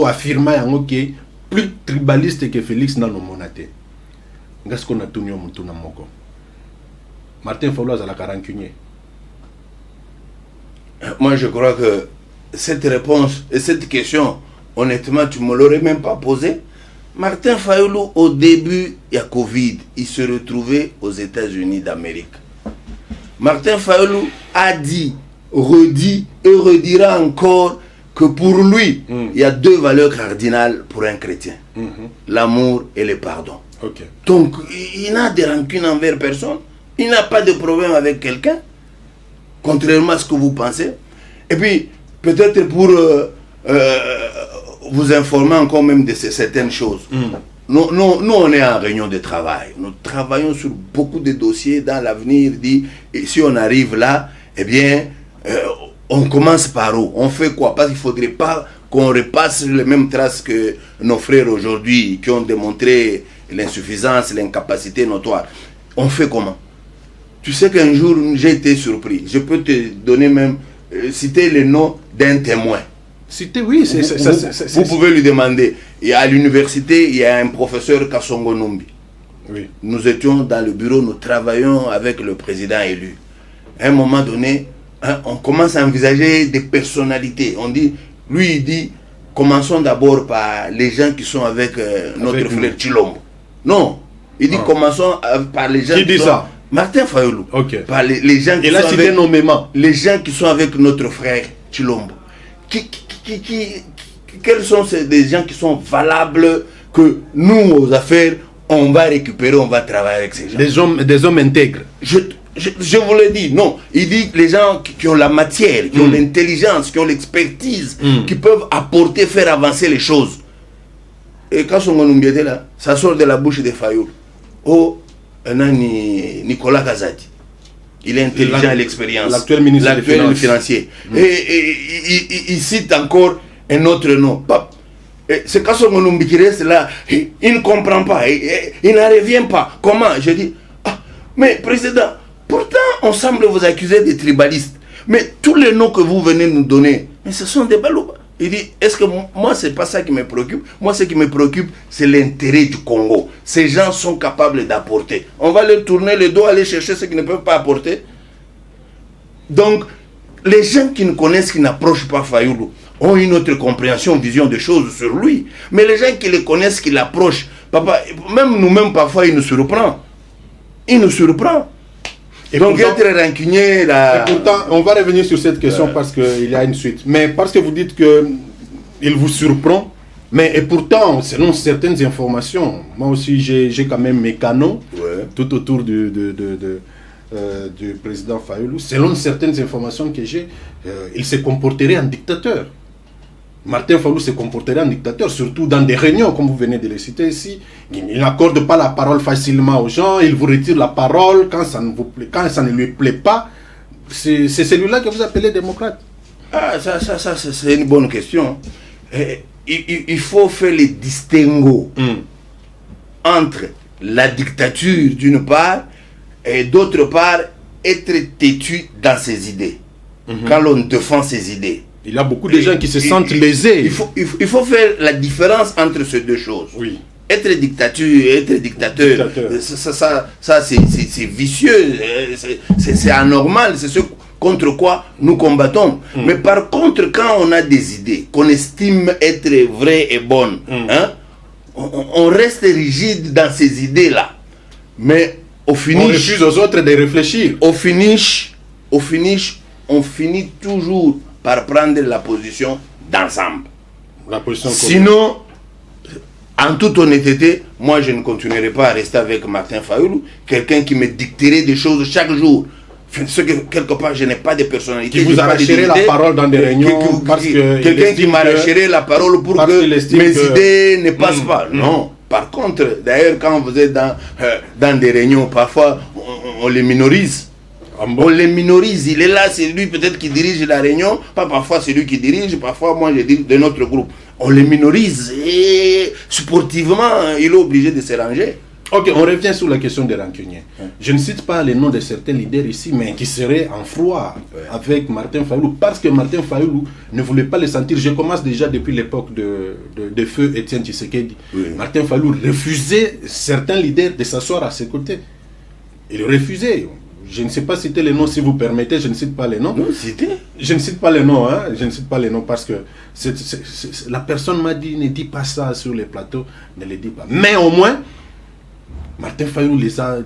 affirmant yango que plus tribaliste que Félix n'a non monate. Qu'est-ce qu'on a tenu mutuna moko? Martin Fayulu a la rancunier. Moi je crois que cette réponse et cette question, honnêtement, tu me l'aurais même pas posée. Martin Fayulu, au début, il y a Covid, il se retrouvait aux États-Unis d'Amérique. Martin Fayulu a dit, redit et redira encore que pour lui, il y a deux valeurs cardinales pour un chrétien. L'amour et le pardon. Donc, il n'a de rancune envers personne. Il n'a pas de problème avec quelqu'un, contrairement à ce que vous pensez. Et puis, peut-être pour vous informer encore même de certaines choses. Nous, on est en réunion de travail. Nous travaillons sur beaucoup de dossiers dans l'avenir. Et si on arrive là, eh bien, on commence par où? On fait quoi? Parce qu'il ne faudrait pas qu'on repasse les mêmes traces que nos frères aujourd'hui qui ont démontré l'insuffisance, l'incapacité notoire. On fait comment? Tu sais qu'un jour, j'ai été surpris. Je peux te donner même citer le nom d'un témoin. Citer, oui, vous pouvez lui demander. Et à l'université, il y a un professeur Kassongo Numbi. Oui. Nous étions dans le bureau, nous travaillions avec le président élu. À un moment donné, on commence à envisager des personnalités. On dit, lui, il dit, commençons d'abord par les gens qui sont avec notre frère Chilombo. Non, il dit, commençons par les gens qui dit ça? Martin Fayoulou. Ok. Par les gens qui et là, sont avec nommément. Les gens qui sont avec notre frère Chilombo. Quels sont des gens qui sont valables que nous, aux affaires, on va récupérer, on va travailler avec ces gens. Des hommes intègres. Je vous le dis, non. Il dit les gens qui ont la matière, qui ont l'intelligence, qui ont l'expertise, qui peuvent apporter, faire avancer les choses. Et quand son nom était là, ça sort de la bouche de Fayoulou. Oh, Nicolas Kazadi. Il est intelligent et l'expérience. L'actuel ministre des financier. Et il cite encore un autre nom. C'est quand son nom qui reste là, il ne comprend pas, il n'en revient pas. Comment? Je dis, mais président, pourtant on semble vous accuser de tribalistes. Mais tous les noms que vous venez nous donner, mais ce sont des balouba. Il dit, est-ce que moi, c'est pas ça qui me préoccupe? Moi, ce qui me préoccupe, c'est l'intérêt du Congo. Ces gens sont capables d'apporter. On va leur tourner le dos, aller chercher ce qu'ils ne peuvent pas apporter. Donc, les gens qui ne connaissent, qui n'approchent pas Fayoulou, ont une autre compréhension, vision des choses sur lui. Mais les gens qui le connaissent, qui l'approchent, papa, même nous-mêmes, parfois, il nous surprend. Il nous surprend. Et donc, pourtant, être rancunier, là... Et pourtant, on va revenir sur cette question parce qu'il y a une suite. Mais parce que vous dites qu'il vous surprend, mais et pourtant, selon certaines informations, moi aussi, j'ai quand même mes canons tout autour du président Fayoulou. Selon certaines informations que j'ai, il se comporterait en dictateur. Martin Fayoulou se comporterait en dictateur, surtout dans des réunions, comme vous venez de les citer ici. Il n'accorde pas la parole facilement aux gens, il vous retire la parole quand ça ne vous plaît, quand ça ne lui plaît pas. C'est celui-là que vous appelez démocrate. Ça c'est une bonne question. Il faut faire les distinguos entre la dictature d'une part et d'autre part être têtu dans ses idées. Quand l'on défend ses idées. Il y a beaucoup de gens qui se sentent lésés. Il faut faire la différence entre ces deux choses. Oui. Être dictateur, ça c'est vicieux, c'est anormal, c'est ce contre quoi nous combattons. Mais par contre, quand on a des idées qu'on estime être vraies et bonnes, on reste rigide dans ces idées-là. Mais au finish, on refuse aux autres de réfléchir. Au finish, on finit toujours par prendre la position d'ensemble. Sinon, en toute honnêteté, moi je ne continuerai pas à rester avec Martin Fayoulou, quelqu'un qui me dicterait des choses chaque jour. Ce que quelque part je n'ai pas de personnalité. Qui vous arracherait la parole dans des réunions quelqu'un qui m'arracherait la parole pour que mes idées ne passent pas. Non. Par contre, d'ailleurs, quand vous êtes dans des réunions, parfois on les minorise. On les minorise, il est là, c'est lui peut-être qui dirige la réunion, pas parfois c'est lui qui dirige, parfois moi je dirige de notre groupe. On les minorise et sportivement, il est obligé de se ranger. Ok, on revient sur la question des rancuniers. Je ne cite pas les noms de certains leaders ici, mais qui seraient en froid avec Martin Fayoulou, parce que Martin Fayoulou ne voulait pas les sentir. Je commence déjà depuis l'époque de feu Étienne Tshisekedi. Martin Fayoulou refusait certains leaders de s'asseoir à ses côtés. Il refusait. Je ne sais pas citer les noms, si vous permettez, je ne cite pas les noms. Non, citez. Je ne cite pas les noms, je ne cite pas les noms parce que la personne m'a dit, ne dis pas ça sur les plateaux, ne le dis pas. Mais au moins, Martin Fayoulou les a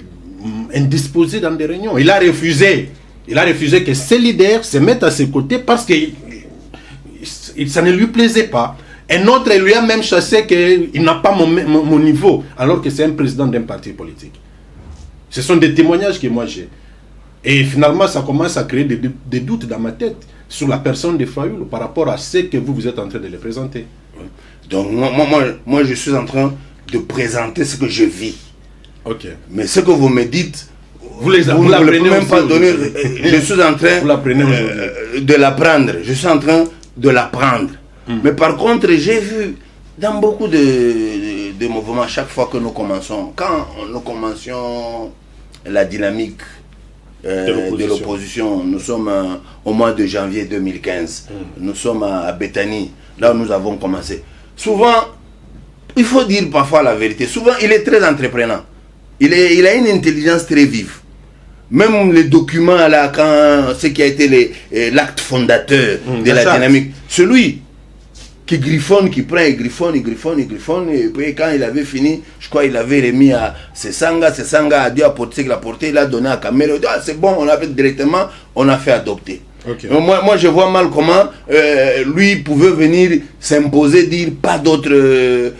indisposés dans des réunions. Il a refusé que ces leaders se mettent à ses côtés parce que ça ne lui plaisait pas. Un autre lui a même chassé qu'il n'a pas mon niveau, alors que c'est un président d'un parti politique. Ce sont des témoignages que moi j'ai. Et finalement, ça commence à créer des doutes dans ma tête sur la personne de Fayoulou par rapport à ce que vous êtes en train de les présenter. Donc, moi, je suis en train de présenter ce que je vis. Ok. Mais ce que vous me dites, vous ne pouvez même pas donner. Je suis en train de l'apprendre. Je suis en train de l'apprendre. Mais par contre, j'ai vu dans beaucoup de mouvements, chaque fois que nous commençons, quand nous commencions la dynamique de l'opposition. Nous sommes au mois de janvier 2015. Nous sommes à Bethany, là où nous avons commencé. Souvent, il faut dire parfois la vérité. Souvent, il est très entreprenant. Il a une intelligence très vive. Même les documents, là, ce qui a été l'acte fondateur de la dynamique, celui qui griffonne, qui prend, il griffonne, et puis quand il avait fini, je crois qu'il avait remis à Sesanga a dû apporter ce qu'il a apporté, il a donné à Kamel, il a dit, c'est bon, on avait directement, on a fait adopter. Okay. Moi, je vois mal comment lui pouvait venir s'imposer, dire pas d'autres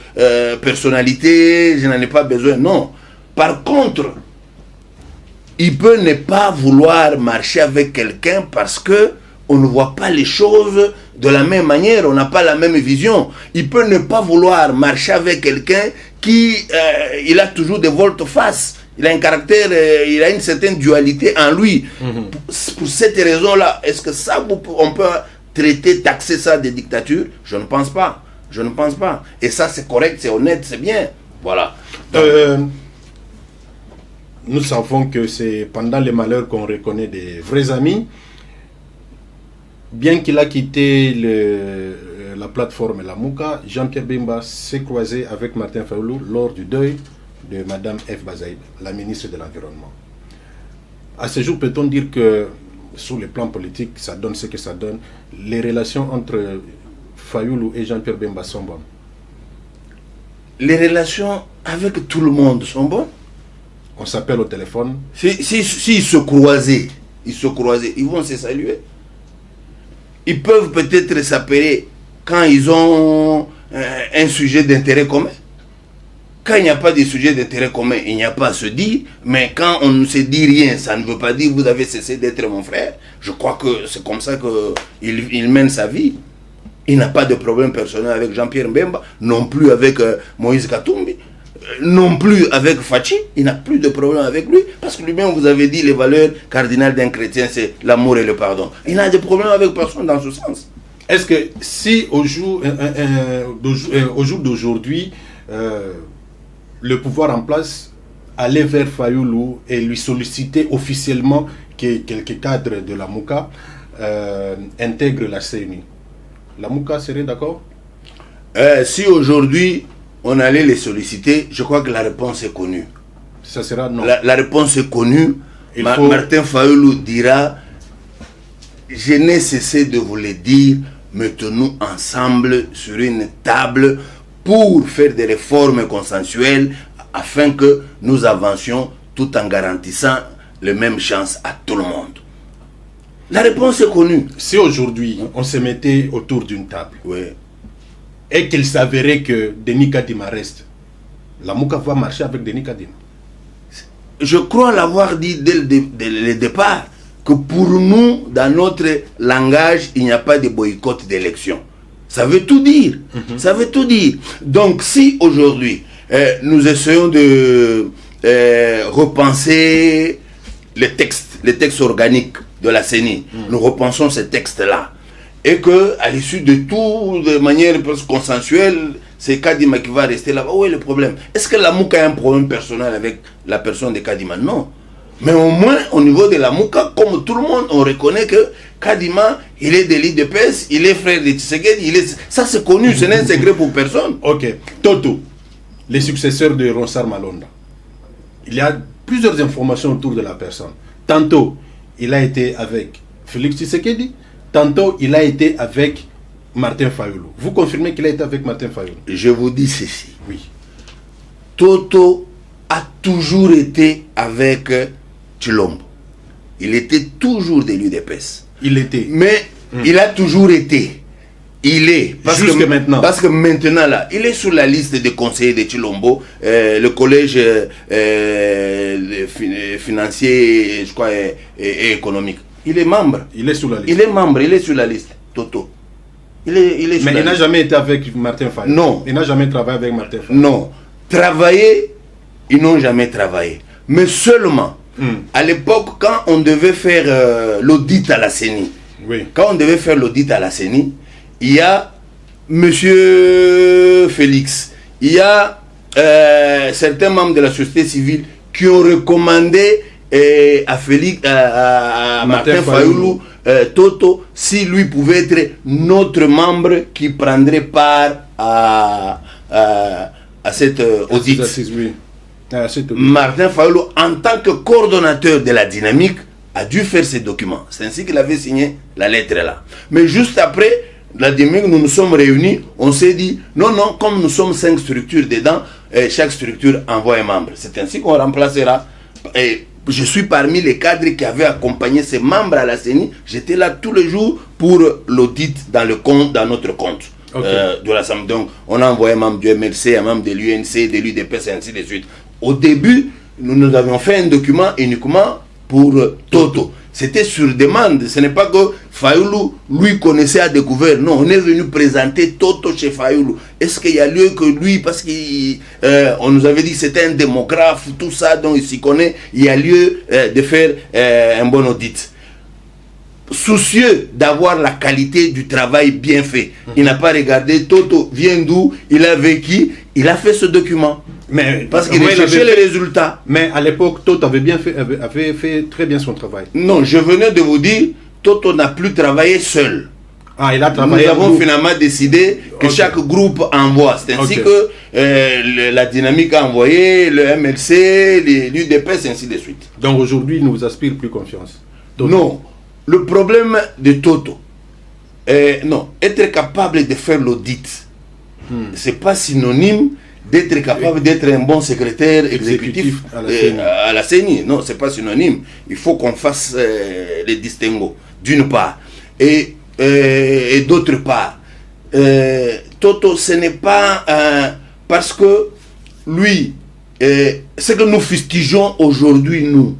personnalités, je n'en ai pas besoin, non. Par contre, il peut ne pas vouloir marcher avec quelqu'un parce que on ne voit pas les choses de la même manière, on n'a pas la même vision. Il peut ne pas vouloir marcher avec quelqu'un qui il a toujours des volte-face. Il a un caractère, il a une certaine dualité en lui. Pour cette raison-là, est-ce que ça, on peut taxer ça de dictature? Je ne pense pas. Je ne pense pas. Et ça, c'est correct, c'est honnête, c'est bien. Voilà. Nous savons que c'est pendant les malheurs qu'on reconnaît des vrais amis. Bien qu'il a quitté la plateforme Lamouka, Jean-Pierre Bemba s'est croisé avec Martin Fayulu lors du deuil de Mme F. Bazaïd, la ministre de l'Environnement. À ce jour, peut-on dire que, sur le plan politique, ça donne ce que ça donne, les relations entre Fayulu et Jean-Pierre Bemba sont bonnes? Les relations avec tout le monde sont bonnes. On s'appelle au téléphone. Si ils se croisaient, ils vont se saluer. Ils peuvent peut-être s'appeler quand ils ont un sujet d'intérêt commun. Quand il n'y a pas de sujet d'intérêt commun, il n'y a pas à se dire. Mais quand on ne se dit rien, ça ne veut pas dire que vous avez cessé d'être mon frère. Je crois que c'est comme ça qu'il mène sa vie. Il n'a pas de problème personnel avec Jean-Pierre Bemba, non plus avec Moïse Katumbi, non plus avec Fachi. Il n'a plus de problème avec lui, parce que lui-même, vous avez dit, les valeurs cardinales d'un chrétien, c'est l'amour et le pardon. Il n'a de problème avec personne dans ce sens. Est-ce que si au jour d'aujourd'hui, le pouvoir en place allait vers Fayulu et lui solliciter officiellement que quelques cadres de la Mouka intègrent la CNI, la Mouka serait d'accord? Si aujourd'hui on allait les solliciter, je crois que la réponse est connue. Ça sera non. La réponse est connue. Martin Fayulu dira, je n'ai cessé de vous le dire, mettons-nous ensemble sur une table pour faire des réformes consensuelles afin que nous avancions tout en garantissant les mêmes chances à tout le monde. La réponse est connue. Si aujourd'hui on se mettait autour d'une table, oui, et qu'il s'avérait que Denis Kadima reste, la Mouka va marcher avec Denis Kadima? Je crois l'avoir dit dès le départ, que pour nous, dans notre langage, il n'y a pas de boycott d'élection. Ça veut tout dire. Ça veut tout dire. Donc, si aujourd'hui, nous essayons de repenser les textes organiques de la CENI, nous repensons ces textes-là, et que à l'issue de tout, de manière consensuelle, c'est Kadima qui va rester là-bas. Où est le problème? Est-ce que la Mouka a un problème personnel avec la personne de Kadima? Non. Mais au moins, au niveau de la Mouka, comme tout le monde, on reconnaît que Kadima, il est de l'IDPS, il est frère de Tshisekedi, ça c'est connu, ce n'est un secret pour personne. Ok. Toto, les successeurs de Ronsard Malonda. Il y a plusieurs informations autour de la personne. Tantôt, il a été avec Félix Tshisekedi, tantôt, il a été avec Martin Fayulu. Vous confirmez qu'il a été avec Martin Fayulu? Je vous dis ceci. Oui. Toto a toujours été avec Tshilombo. Il était toujours de l'UDPS. Il était. Mais il a toujours été. Il est. Jusque maintenant. Parce que maintenant, là, il est sur la liste des conseillers de Tshilombo, le collège financier, je crois, et économique. Il est membre. Il est sur la liste. Il est membre, il est sur la liste. Toto. Il est sur Mais il n'a jamais été avec Martin Fayulu. Non. Il n'a jamais travaillé avec Martin Fayulu. Non. Travailler, ils n'ont jamais travaillé. Mais seulement, à l'époque, quand on devait faire l'audit à la CENI, oui. Quand on devait faire l'audit à la CENI, il y a Monsieur Félix, il y a certains membres de la société civile qui ont recommandé à Félix, à Martin Fayoulou, Toto, si lui pouvait être notre membre qui prendrait part à cette audit. Martin Fayoulou, en tant que coordonnateur de la dynamique, a dû faire ces documents. C'est ainsi qu'il avait signé la lettre là. Mais juste après, la dynamique, nous nous sommes réunis, on s'est dit, non, comme nous sommes 5 structures dedans, chaque structure envoie un membre. C'est ainsi qu'on remplacera. Et je suis parmi les cadres qui avaient accompagné ces membres à la CENI. J'étais là tous les jours pour l'audit dans notre compte. De l'Assemblée. Donc, on a envoyé un membre du MLC, un membre de l'UNC, de l'UDPS, et ainsi de suite. Au début, nous avions fait un document uniquement pour Toto. C'était sur demande. Ce n'est pas que Fayoulou, lui, connaissait à découvert. Non, on est venu présenter Toto chez Fayoulou. Est-ce qu'il y a lieu que lui, parce qu'on nous avait dit que c'était un démographe, tout ça, donc il s'y connaît, il y a lieu de faire un bon audit. Soucieux d'avoir la qualité du travail bien fait. Il n'a pas regardé Toto vient d'où, il a vécu, il a fait ce document. Mais parce qu'il cherchait les résultats. Mais à l'époque, Toto avait fait très bien son travail. Non, je venais de vous dire, Toto n'a plus travaillé seul. Il a travaillé. Nous avons finalement décidé que chaque groupe envoie. C'est ainsi que la dynamique a envoyé, le MLC, l'UDPS, ainsi de suite. Donc aujourd'hui, il ne vous aspire plus confiance. Toto. Non. Le problème de Toto, être capable de faire l'audit, c'est pas synonyme d'être capable d'être un bon secrétaire exécutif à la CENI. Non, c'est pas synonyme. Il faut qu'on fasse les distinguos, d'une part. Et d'autre part, Toto, ce n'est pas parce que lui, ce que nous fustigeons aujourd'hui, nous,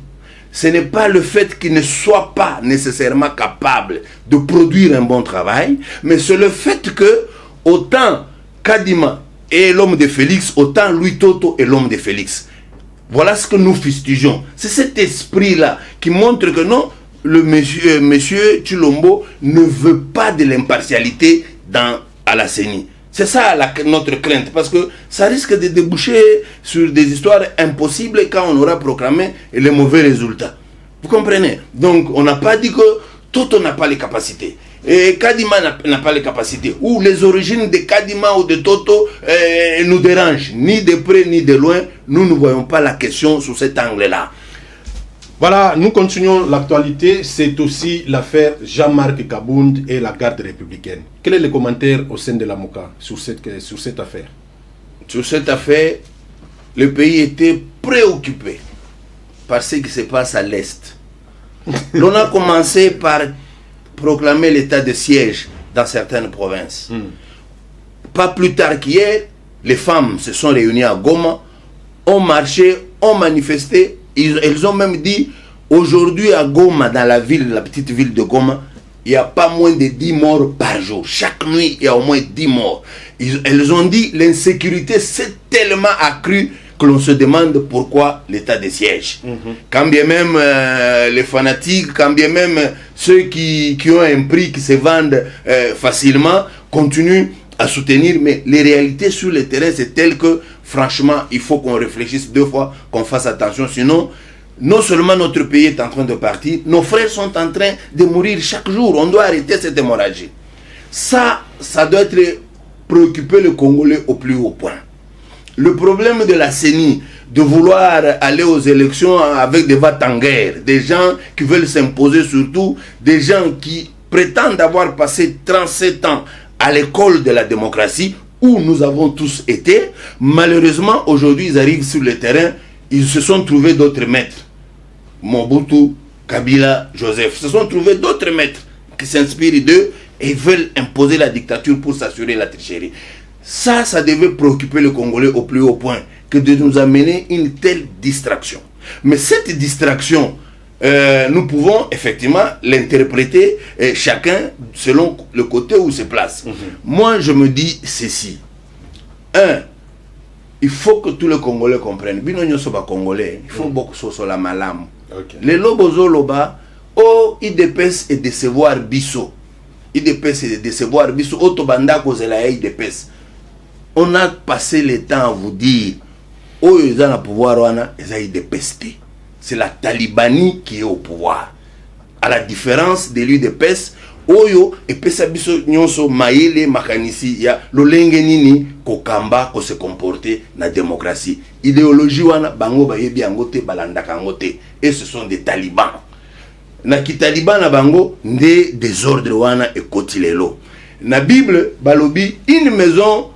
ce n'est pas le fait qu'il ne soit pas nécessairement capable de produire un bon travail, mais c'est le fait que, autant Kadima est l'homme de Félix, autant lui, Toto, est l'homme de Félix. Voilà ce que nous fustigeons. C'est cet esprit-là qui montre que non, le monsieur Tshilombo ne veut pas de l'impartialité à la CENI. C'est ça notre crainte, parce que ça risque de déboucher sur des histoires impossibles quand on aura proclamé les mauvais résultats. Vous comprenez? Donc, on n'a pas dit que Toto n'a pas les capacités. Et Kadima n'a pas les capacités. Ou les origines de Kadima ou de Toto nous dérangent. Ni de près ni de loin, nous ne voyons pas la question sous cet angle-là. Voilà, nous continuons l'actualité. C'est aussi l'affaire Jean-Marc Kabound et la garde républicaine. Quel est le commentaire au sein de la MOCA sur cette affaire? Sur cette affaire, le pays était préoccupé par ce qui se passe à l'Est. L'on a commencé par proclamer l'état de siège dans certaines provinces. Pas plus tard qu'hier, les femmes se sont réunies à Goma, ont marché, ont manifesté. Elles ont même dit, aujourd'hui à Goma, dans la petite ville de Goma, il n'y a pas moins de 10 morts par jour. Chaque nuit, il y a au moins 10 morts. Elles ont dit, l'insécurité s'est tellement accrue que l'on se demande pourquoi l'état de siège. Quand bien même les fanatiques, quand bien même ceux qui ont un prix qui se vendent facilement, continuent à soutenir, mais les réalités sur le terrain, c'est tel que, franchement, il faut qu'on réfléchisse 2 fois, qu'on fasse attention, sinon, non seulement notre pays est en train de partir, nos frères sont en train de mourir chaque jour. On doit arrêter cette hémorragie. Ça doit être préoccuper le Congolais au plus haut point. Le problème de la CENI, de vouloir aller aux élections avec des va-t-en-guerre, des gens qui veulent s'imposer, surtout des gens qui prétendent avoir passé 37 ans à l'école de la démocratie, où nous avons tous été. Malheureusement, aujourd'hui, ils arrivent sur le terrain, ils se sont trouvés d'autres maîtres. Mobutu, Kabila, Joseph, se sont trouvés d'autres maîtres qui s'inspirent d'eux et veulent imposer la dictature pour s'assurer la tricherie. Ça devait préoccuper le Congolais au plus haut point que de nous amener une telle distraction. Mais cette distraction, nous pouvons effectivement l'interpréter chacun selon le côté où il se place. Moi, je me dis ceci. Il faut que tous les Congolais comprennent. Binonyo soba Congolais, il faut beaucoup sur la malam. Les lobozo loba, IDPS et décevoir biso. IDPS et décevoir biso. Otobanda kozela IDPS. On a passé le temps à vous dire, ils ont le pouvoir, ils ont IDPS. c'est la Talibanie qui est au pouvoir. À la différence de l'UDPS, Oyo et Pesabiso Nyonso Maele Makanisi, ya lolenge nini kokamba ko se comporter na démocratie. Idéologie wana bango bayebi angote balandaka angote. Et ce sont des talibans. Na ki taliban na bango nde désordre wana et kotilelo. Na Bible balobi une maison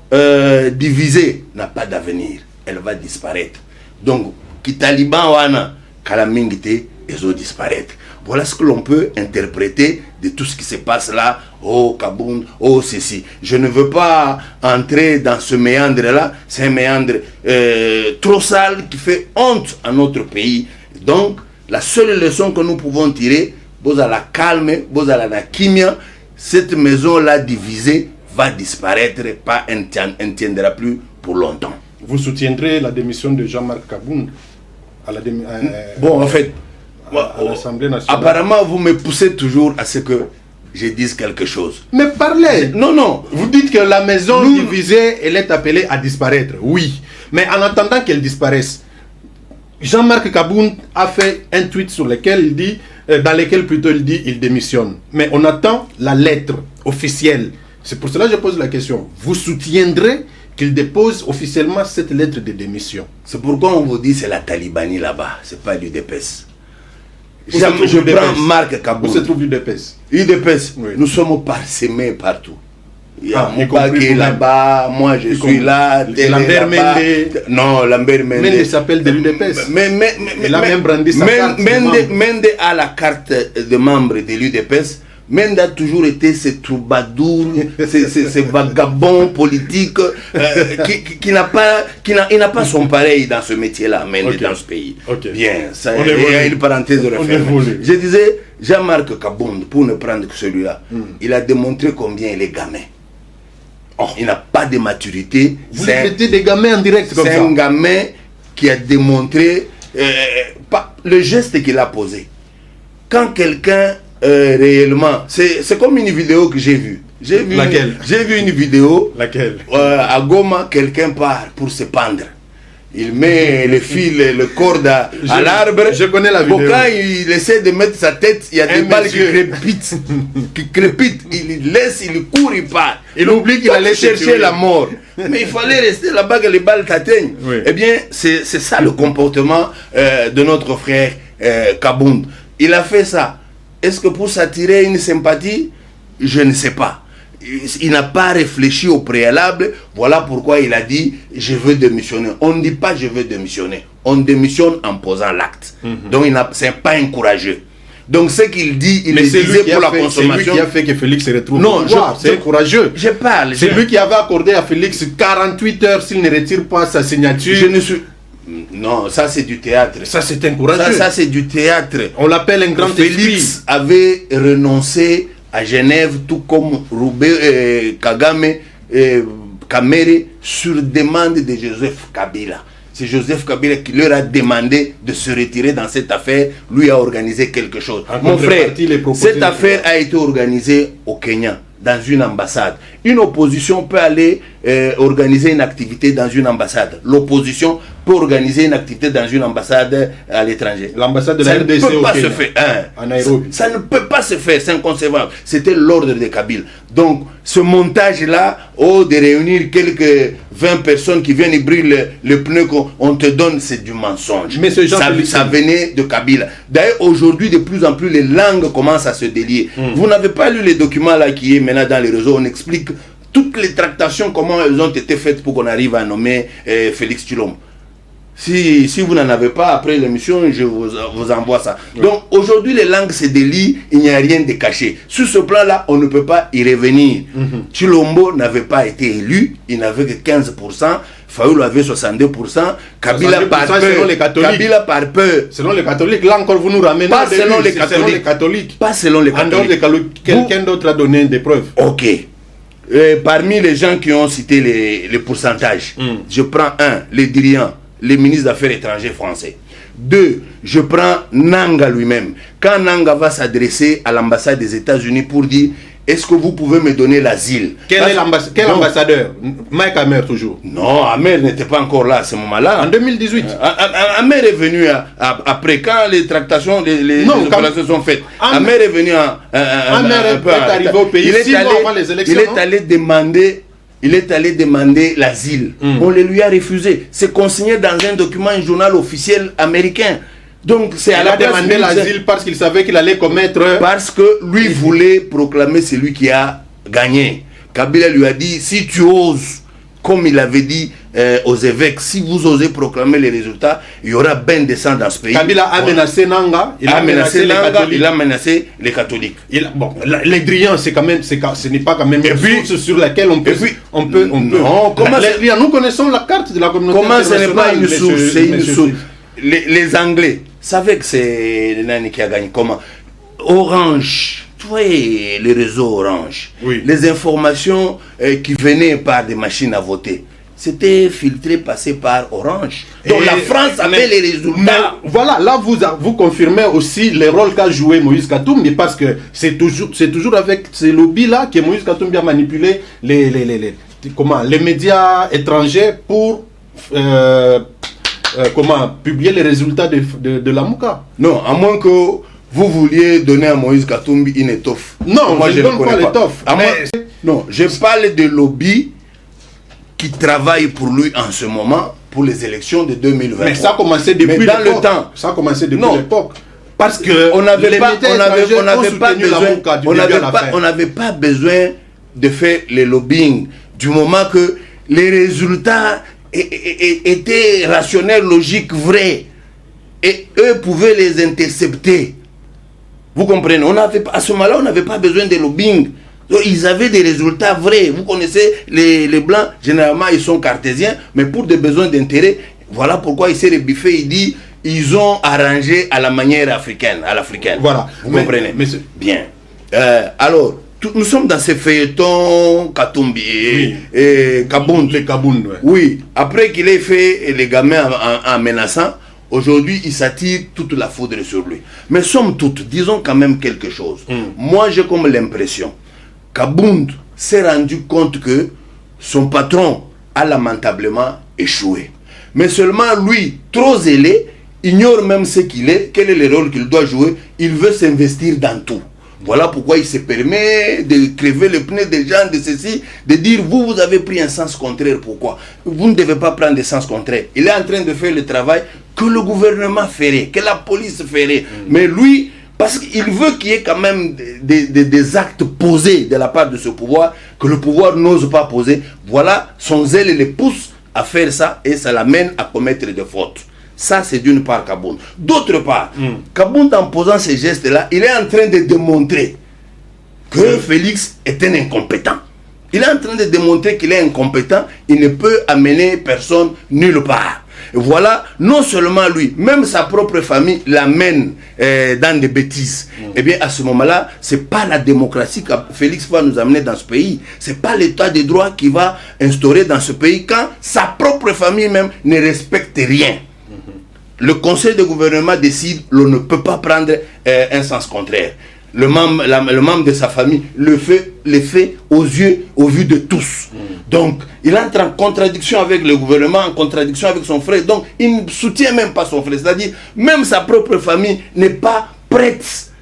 divisée n'a pas d'avenir, elle va disparaître. Donc ki taliban wana kala mingite ezo disparaître. Voilà ce que l'on peut interpréter de tout ce qui se passe là, oh Kaboun, oh ceci. Je ne veux pas entrer dans ce méandre-là, c'est un méandre trop sale qui fait honte à notre pays. Donc, la seule leçon que nous pouvons tirer, vous à la calme, vous à la kimia, cette maison-là divisée va disparaître, pas ne tiendra plus pour longtemps. Vous soutiendrez la démission de Jean-Marc Kaboun à la bon, en fait, à l'Assemblée nationale. Apparemment, vous me poussez toujours à ce que je dise quelque chose. Mais parlez. Non. Vous dites que la maison divisée, elle est appelée à disparaître. Oui. Mais en attendant qu'elle disparaisse, Jean-Marc Kaboun a fait un tweet sur lequel il dit, dans lequel plutôt il dit il démissionne. Mais on attend la lettre officielle. C'est pour cela que je pose la question. Vous soutiendrez qu'il dépose officiellement cette lettre de démission? C'est pourquoi on vous dit c'est la Talibanie là-bas, c'est pas l'UDPS. Je prends Marc Kaboun. Où se trouve l'UDPS? UDPS, oui. Nous sommes parsemés partout. Il y a Mouba qui est là-bas, moi je suis là, Lambert Mende. Non, Lambert Mende. Mende s'appelle de l'UDPS. Il a même brandi sa carte. Mende a la carte de membre de l'UDPS. Mende a toujours été ce troubadour, ce vagabond politique qui n'a pas son pareil dans ce métier-là, Mende, dans ce pays. Okay. Bien, ça il y a une parenthèse de référence. Je disais, Jean-Marc Kaboun, pour ne prendre que celui-là, il a démontré combien il est gamin. Il n'a pas de maturité. Vous faites des gamins en direct comme ça. C'est un gamin qui a démontré le geste qu'il a posé. Quand quelqu'un réellement, c'est comme une vidéo que j'ai vue. Laquelle? J'ai vu une vidéo. Laquelle? À Goma, quelqu'un part pour se pendre. Il met le fil, le corde à l'arbre. Je connais la vidéo. Quand il essaie de mettre sa tête, il y a des balles qui crépitent. Il laisse, il court, il part. Il oublie qu'il allait chercher la mort. Mais il fallait rester là-bas que les balles t'atteignent. Oui. Eh bien, c'est ça le comportement de notre frère Kaboun. Il a fait ça. Est-ce que pour s'attirer une sympathie? Je ne sais pas. Il n'a pas réfléchi au préalable. Voilà pourquoi il a dit je veux démissionner. On ne dit pas je veux démissionner. On démissionne en posant l'acte. Donc c'est pas un courageux. Donc ce qu'il dit, il le disait pour la consommation. C'est lui qui a fait que Félix se retrouve. Non, c'est courageux. Je parle. C'est lui qui avait accordé à Félix 48 heures s'il ne retire pas sa signature. Je ne suis... Non, ça c'est du théâtre. Ça c'est un courageux. Ça c'est du théâtre. On l'appelle un grand Félix avait renoncé à Genève, tout comme Kagame et Kamere, sur demande de Joseph Kabila. C'est Joseph Kabila qui leur a demandé de se retirer dans cette affaire. Lui a organisé quelque chose. Mon frère, cette affaire a été organisée au Kenya, dans une ambassade. Une opposition peut aller organiser une activité dans une ambassade. L'opposition peut organiser une activité dans une ambassade à l'étranger. L'ambassade de la RDC au Kenya, à Nairobi. Ça ne peut pas se faire, c'est inconcevable. C'était l'ordre de Kabila. Donc, ce montage-là, de réunir quelques 20 personnes qui viennent brûler le pneu qu'on te donne, c'est du mensonge. Mais ça venait de Kabila. D'ailleurs, aujourd'hui, de plus en plus, les langues commencent à se délier. Vous n'avez pas lu les documents là qui est maintenant dans les réseaux. On explique toutes les tractations, comment elles ont été faites pour qu'on arrive à nommer Félix Tshilombo. Si vous n'en avez pas, après l'émission, je vous envoie ça. Oui. Donc, aujourd'hui, les langues se délient, il n'y a rien de caché. Sur ce plan-là, on ne peut pas y revenir. Tshilombo n'avait pas été élu, il n'avait que 15%, Fayoulou avait 62%, Kabila par peur. Selon les catholiques. Kabila par peur. Selon les catholiques, là encore, vous nous ramenez. Pas selon les catholiques. Pas selon les catholiques. En dehors des catholiques, quelqu'un d'autre a donné des preuves. Ok. Parmi les gens qui ont cité les pourcentages, je prends les dirigeants, les ministres des Affaires étrangères français. 2, je prends Nanga lui-même. Quand Nanga va s'adresser à l'ambassade des États-Unis pour dire est-ce que vous pouvez me donner l'asile? Quel ambassadeur? Mike Hammer toujours. Non, Hammer n'était pas encore là à ce moment-là. En 2018. Hammer est venu après, quand les tractations, les opérations sont faites. Hammer est venu Hammer est arrivé au pays 6 mois avant les élections. Il est allé demander l'asile. On le lui a refusé. C'est consigné dans un document, un journal officiel américain. Donc c'est à la place. Il a demandé l'asile parce qu'il savait qu'il allait commettre. Parce que lui voulait proclamer celui qui a gagné. Kabila lui a dit, si tu oses, comme il avait dit aux évêques, si vous osez proclamer les résultats, il y aura ben de sang dans ce pays. Kabila a menacé Nanga, il a menacé les catholiques. Bon, les Drians, ce n'est pas quand même une source sur laquelle on peut. Non, nous connaissons la carte de la communauté internationale. Comment ce n'est pas une source? C'est une source. Les Anglais savaient que c'est le Nani qui a gagné. Comment? Orange. Tu vois les réseaux Orange, oui. Les informations qui venaient par des machines à voter, c'était filtré, passé par Orange. Donc la France avait les résultats. Voilà, là vous confirmez aussi le rôle qu'a joué Moïse Katumbi, parce que c'est toujours avec ces lobbies-là que Moïse Katumbi a manipulé les médias étrangers pour publier les résultats de la Mouka. Non, à moins que vous vouliez donner à Moïse Katumbi une étoffe. Non, moi je ne donne pas l'étoffe. Non, je parle de lobbies qui travaillent pour lui en ce moment pour les élections de 2023. Mais ça a commencé depuis dans le temps. Ça a commencé depuis l'époque. Parce que on n'avait pas besoin de faire le lobbying du moment que les résultats étaient rationnels, logiques, vrais, et eux pouvaient les intercepter. Vous comprenez? À ce moment-là, on n'avait pas besoin de lobbying. Donc, ils avaient des résultats vrais. Vous connaissez, les Blancs, généralement, ils sont cartésiens, mais pour des besoins d'intérêt, voilà pourquoi il s'est rebiffé. Il dit, ils ont arrangé à la manière africaine, à l'africaine. Voilà. Vous comprenez? Bien. Alors, nous sommes dans ces feuilletons Katumbi et Kabound. Les Kabound, ouais. Oui. Après qu'il ait fait les gamins en menaçant, aujourd'hui, il s'attire toute la foudre sur lui. Mais somme toute, disons quand même quelque chose. Moi, j'ai comme l'impression Kabound s'est rendu compte que son patron a lamentablement échoué. Mais seulement lui, trop zélé, ignore même ce qu'il est, quel est le rôle qu'il doit jouer. Il veut s'investir dans tout. Voilà pourquoi il se permet de crever le pneu des gens, de ceci, de dire vous avez pris un sens contraire. Pourquoi? Vous ne devez pas prendre de sens contraire. Il est en train de faire le travail que le gouvernement ferait, que la police ferait. Mais lui, parce qu'il veut qu'il y ait quand même des actes posés de la part de ce pouvoir, que le pouvoir n'ose pas poser. Voilà, son zèle le pousse à faire ça et ça l'amène à commettre des fautes. Ça, c'est d'une part Kabound. D'autre part, Kabound, en posant ces gestes-là, il est en train de démontrer que Félix est un incompétent. Il est en train de démontrer qu'il est incompétent, il ne peut amener personne nulle part. Et voilà, non seulement lui, même sa propre famille l'amène dans des bêtises. Eh bien, à ce moment-là, c'est pas la démocratie que Félix va nous amener dans ce pays. C'est pas l'état de droit qui va instaurer dans ce pays quand sa propre famille même ne respecte rien. Le conseil de gouvernement décide, l'on ne peut pas prendre un sens contraire. Le membre de sa famille le fait au vu de tous. Donc, il entre en contradiction avec le gouvernement, en contradiction avec son frère. Donc, il ne soutient même pas son frère. C'est-à-dire, même sa propre famille n'est pas prête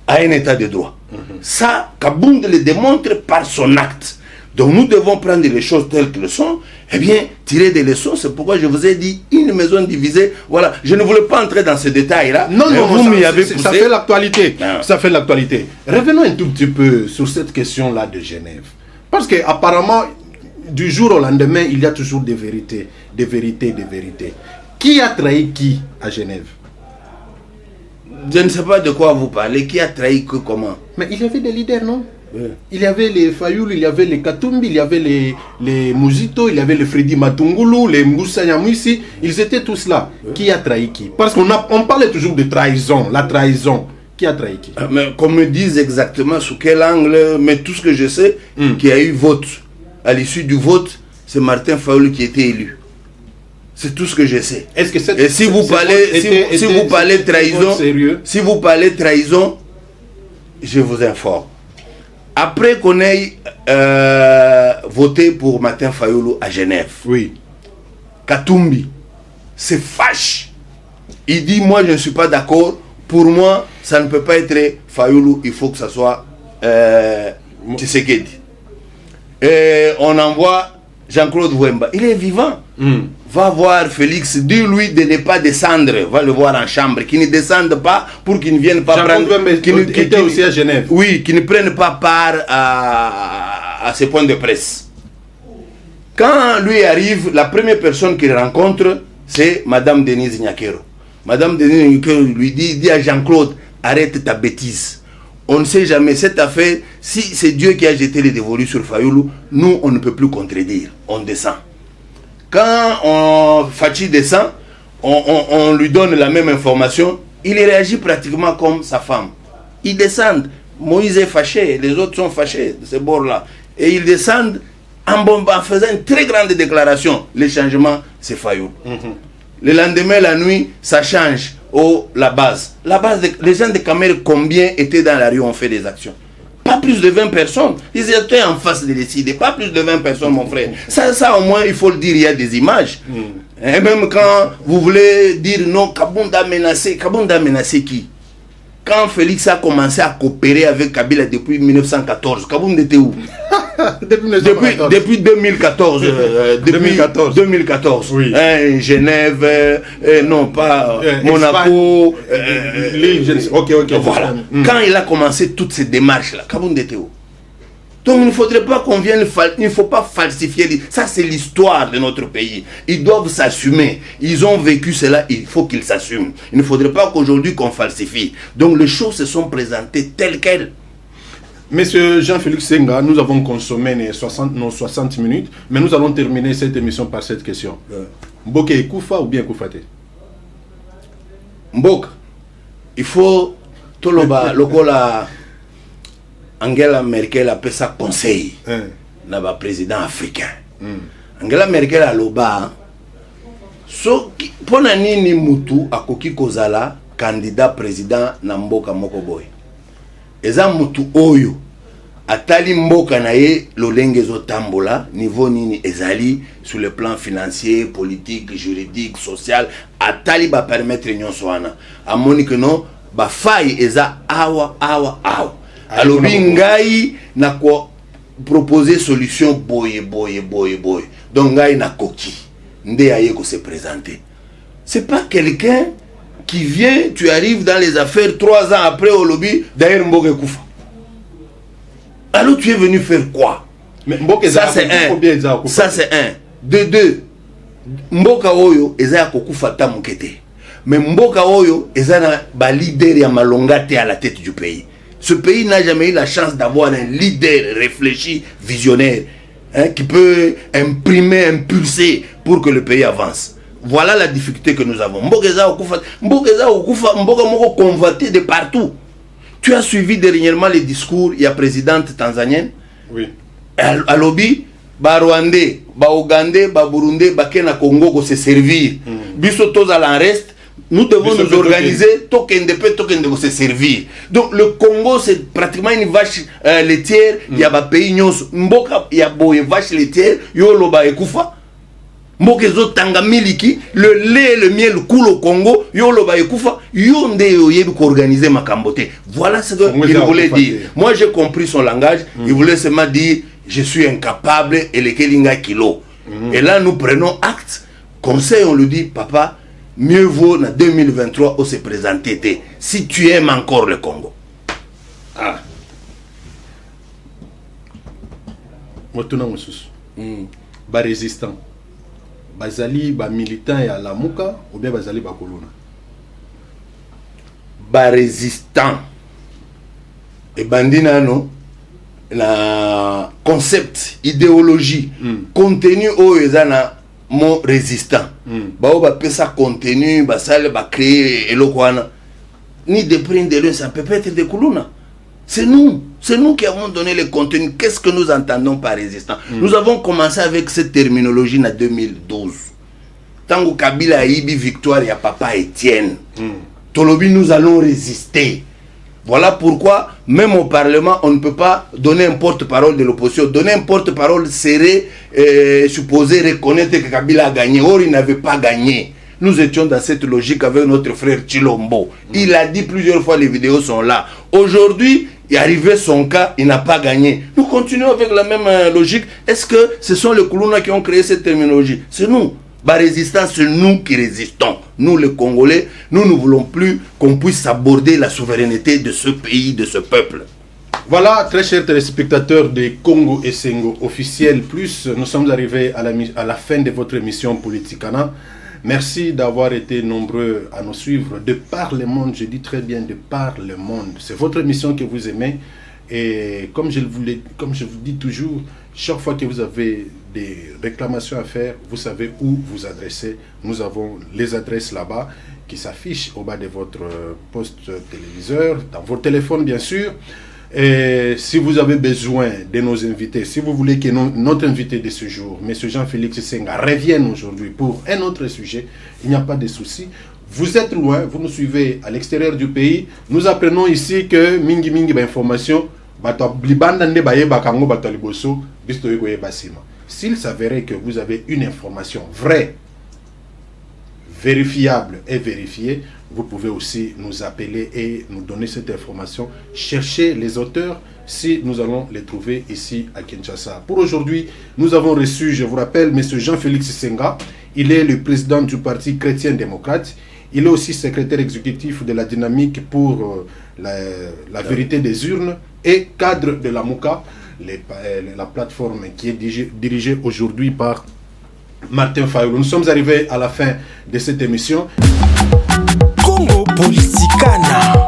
à un état de droit. Ça, Kabound le démontre par son acte. Donc, nous devons prendre les choses telles qu'elles sont, eh bien, tirer des leçons. C'est pourquoi je vous ai dit, une maison divisée, voilà. Je ne voulais pas entrer dans ces détails-là. Non, ça fait l'actualité. Ça fait l'actualité. Revenons un tout petit peu sur cette question-là de Genève. Parce qu'apparemment, du jour au lendemain, il y a toujours des vérités. Qui a trahi qui à Genève? Je ne sais pas de quoi vous parlez. Qui a trahi que comment? Mais il y avait des leaders, non? Il y avait les Fayoul, il y avait les Katumbi, il y avait les Muzito, il y avait les Freddy Matungulu, les Moussa Nyamwisi. Ils étaient tous là. Qui a trahi qui? Parce qu'on parlait toujours de trahison, la trahison. Qui a trahi qui? Mais qu'on me dise exactement sous quel angle, mais tout ce que je sais, qu'il y a eu vote. À l'issue du vote, c'est Martin Fayoul qui était élu. C'est tout ce que je sais. Est-ce que et si vous parlez trahison, je vous informe. Après qu'on ait voté pour Martin Fayulu à Genève, Oui. Katumbi se fâche. Il dit, moi je ne suis pas d'accord. Pour moi, ça ne peut pas être Fayulu, il faut que ça soit Tshisekedi. Et on envoie Jean-Claude Wemba. Il est vivant. Va voir Félix, dis-lui de ne pas descendre. Va le voir en chambre. Qu'il ne descende pas pour qu'il ne vienne pas Jean-Claude prendre. Wemba était aussi à Genève. Oui, qu'il ne prenne pas part à ces points de presse. Quand lui arrive, la première personne qu'il rencontre, c'est Madame Denise Nyakero. Madame Denise Nyakero lui dit à Jean-Claude, arrête ta bêtise. On ne sait jamais, cette affaire, si c'est Dieu qui a jeté les dévolus sur Fayulu, nous, on ne peut plus contredire. On descend. Quand Fachi descend, on lui donne la même information, il réagit pratiquement comme sa femme. Ils descendent. Moïse est fâché, les autres sont fâchés de ce bord-là. Et ils descendent en faisant une très grande déclaration. Le changement, c'est Fayulu. Le lendemain, la nuit, ça change. La base. Les gens de Camère, combien étaient dans la rue, ont fait des actions? Pas plus de 20 personnes. Ils étaient en face de décider. Pas plus de 20 personnes, mon frère. Ça au moins, il faut le dire, il y a des images. Et même quand vous voulez dire non, Kabounda a menacé qui? Quand Félix a commencé à coopérer avec Kabila depuis 1914, Kabounda était où? Depuis 2014. 2014. Oui. Genève, non pas Monaco. Ok. Voilà. Quand il a commencé toutes ces démarches-là, Kabounda était où? Donc il ne faudrait pas qu'on vienne, il ne faut pas falsifier. Ça c'est l'histoire de notre pays. Ils doivent s'assumer. Ils ont vécu cela, il faut qu'ils s'assument. Il ne faudrait pas qu'aujourd'hui qu'on falsifie. Donc les choses se sont présentées telles quelles. Monsieur Jean-Félix Senga, nous avons consommé nos 60 minutes, mais nous allons terminer cette émission par cette question. Mboka est Koufa ou bien Koufate? Mboka, il faut tout le lokola Angela Merkel a fait sa conseil na ba président africain. Angela Merkel a loba so pona nini mutu akoki kozala candidat président na mboka moko boy. Eza mutu oyo atali mboka na ye lolenge zotambola niveau nini ezali sur le plan financier, politique, juridique, social, atali ba permettre nyonso wana amoni que non ba faille eza awa alobi ngai na ko proposer solution boye. Donc ngai na koki nde aye ko se présenter. C'est pas quelqu'un qui vient, tu arrives dans les affaires 3 ans après au lobby, d'ailleurs Mboka Koufa. Alors tu es venu faire quoi? Mais Mboka ça c'est un. Ça c'est un. De deux, Mboka Oyo eza Koufa tamukete. Mais Mboka Oyo eza na ba leader ya malongate à la tête du pays. Ce pays n'a jamais eu la chance d'avoir un leader réfléchi, visionnaire, qui peut impulser pour que le pays avance. Voilà la difficulté que nous avons. Mboka moko convoité de partout. Tu as suivi dernièrement les discours, il y a présidente tanzanienne. Oui. À lobby, ba Rwandais, ba Ougandais, ba Burundais, ba Kenya Congo ko se servir. Biso tous à l'en reste. Nous devons nous organiser, token de se servir. Donc le Congo c'est pratiquement une vache laitière. Il y a des pays nyonso. Mboka il y a une vache laitière. Yo loba ekufa. Mboka zo tanga miliki. Le lait, le miel coule au Congo. Yo loba ekufa. Yo nde yo yebi ko organiser makambote. Voilà ce qu'il voulait dire. Moi j'ai compris son langage. Il voulait seulement dire je suis incapable et le kelinga kilo. Et là nous prenons acte. Conseil on lui dit papa. Mieux vaut en 2023 où se présenter si tu aimes encore le Congo. Ah. Motuna Moussous. Ba résistant. Bazali ba militant ya Lamuka ou bien bazali ba Kolona. Ba résistant. Et bandina no la concept, idéologie, contenu au ezana mon résistant. Bah va pesa contenu, bah ça va créer elokwana. Ni de prendre de l'un, ça peut pas être de Kuluna. C'est nous qui avons donné le contenu. Qu'est-ce que nous entendons par résistant? Nous avons commencé avec cette terminologie en 2012. Tango Kabila a eu victoire, il y a papa Étienne. Tolobi, nous allons résister. Voilà pourquoi, même au Parlement, on ne peut pas donner un porte-parole de l'opposition. Donner un porte-parole serait supposé reconnaître que Kabila a gagné. Or, il n'avait pas gagné. Nous étions dans cette logique avec notre frère Chilombo. Il a dit plusieurs fois, les vidéos sont là. Aujourd'hui, il est arrivé son cas, il n'a pas gagné. Nous continuons avec la même logique. Est-ce que ce sont les Koulouna qui ont créé cette terminologie? C'est nous. La résistance, c'est nous qui résistons. Nous, les Congolais, nous ne voulons plus qu'on puisse aborder la souveraineté de ce pays, de ce peuple. Voilà, très chers téléspectateurs de Congo Essengo officiel plus, nous sommes arrivés à la fin de votre émission Politicana. Merci d'avoir été nombreux à nous suivre de par le monde, je dis très bien de par le monde. C'est votre émission que vous aimez et comme je vous dis toujours, chaque fois que vous avez des réclamations à faire, vous savez où vous adresser. Nous avons les adresses là-bas qui s'affichent au bas de votre poste téléviseur, dans votre téléphone bien sûr. Et si vous avez besoin de nos invités, si vous voulez que notre invité de ce jour, M. Jean-Félix Senga, revienne aujourd'hui pour un autre sujet, il n'y a pas de souci. Vous êtes loin, vous nous suivez à l'extérieur du pays. Nous apprenons ici que mingi information, s'il s'avérait que vous avez une information vraie, vérifiable et vérifiée, vous pouvez aussi nous appeler et nous donner cette information. Cherchez les auteurs si nous allons les trouver ici à Kinshasa. Pour aujourd'hui, nous avons reçu, je vous rappelle, M. Jean-Félix Senga. Il est le président du Parti chrétien-démocrate. Il est aussi secrétaire exécutif de la dynamique pour la vérité des urnes et cadre de la MOUCA, la plateforme qui est dirigée aujourd'hui par Martin Fayulu. Nous sommes arrivés à la fin de cette émission. Congo Politicana.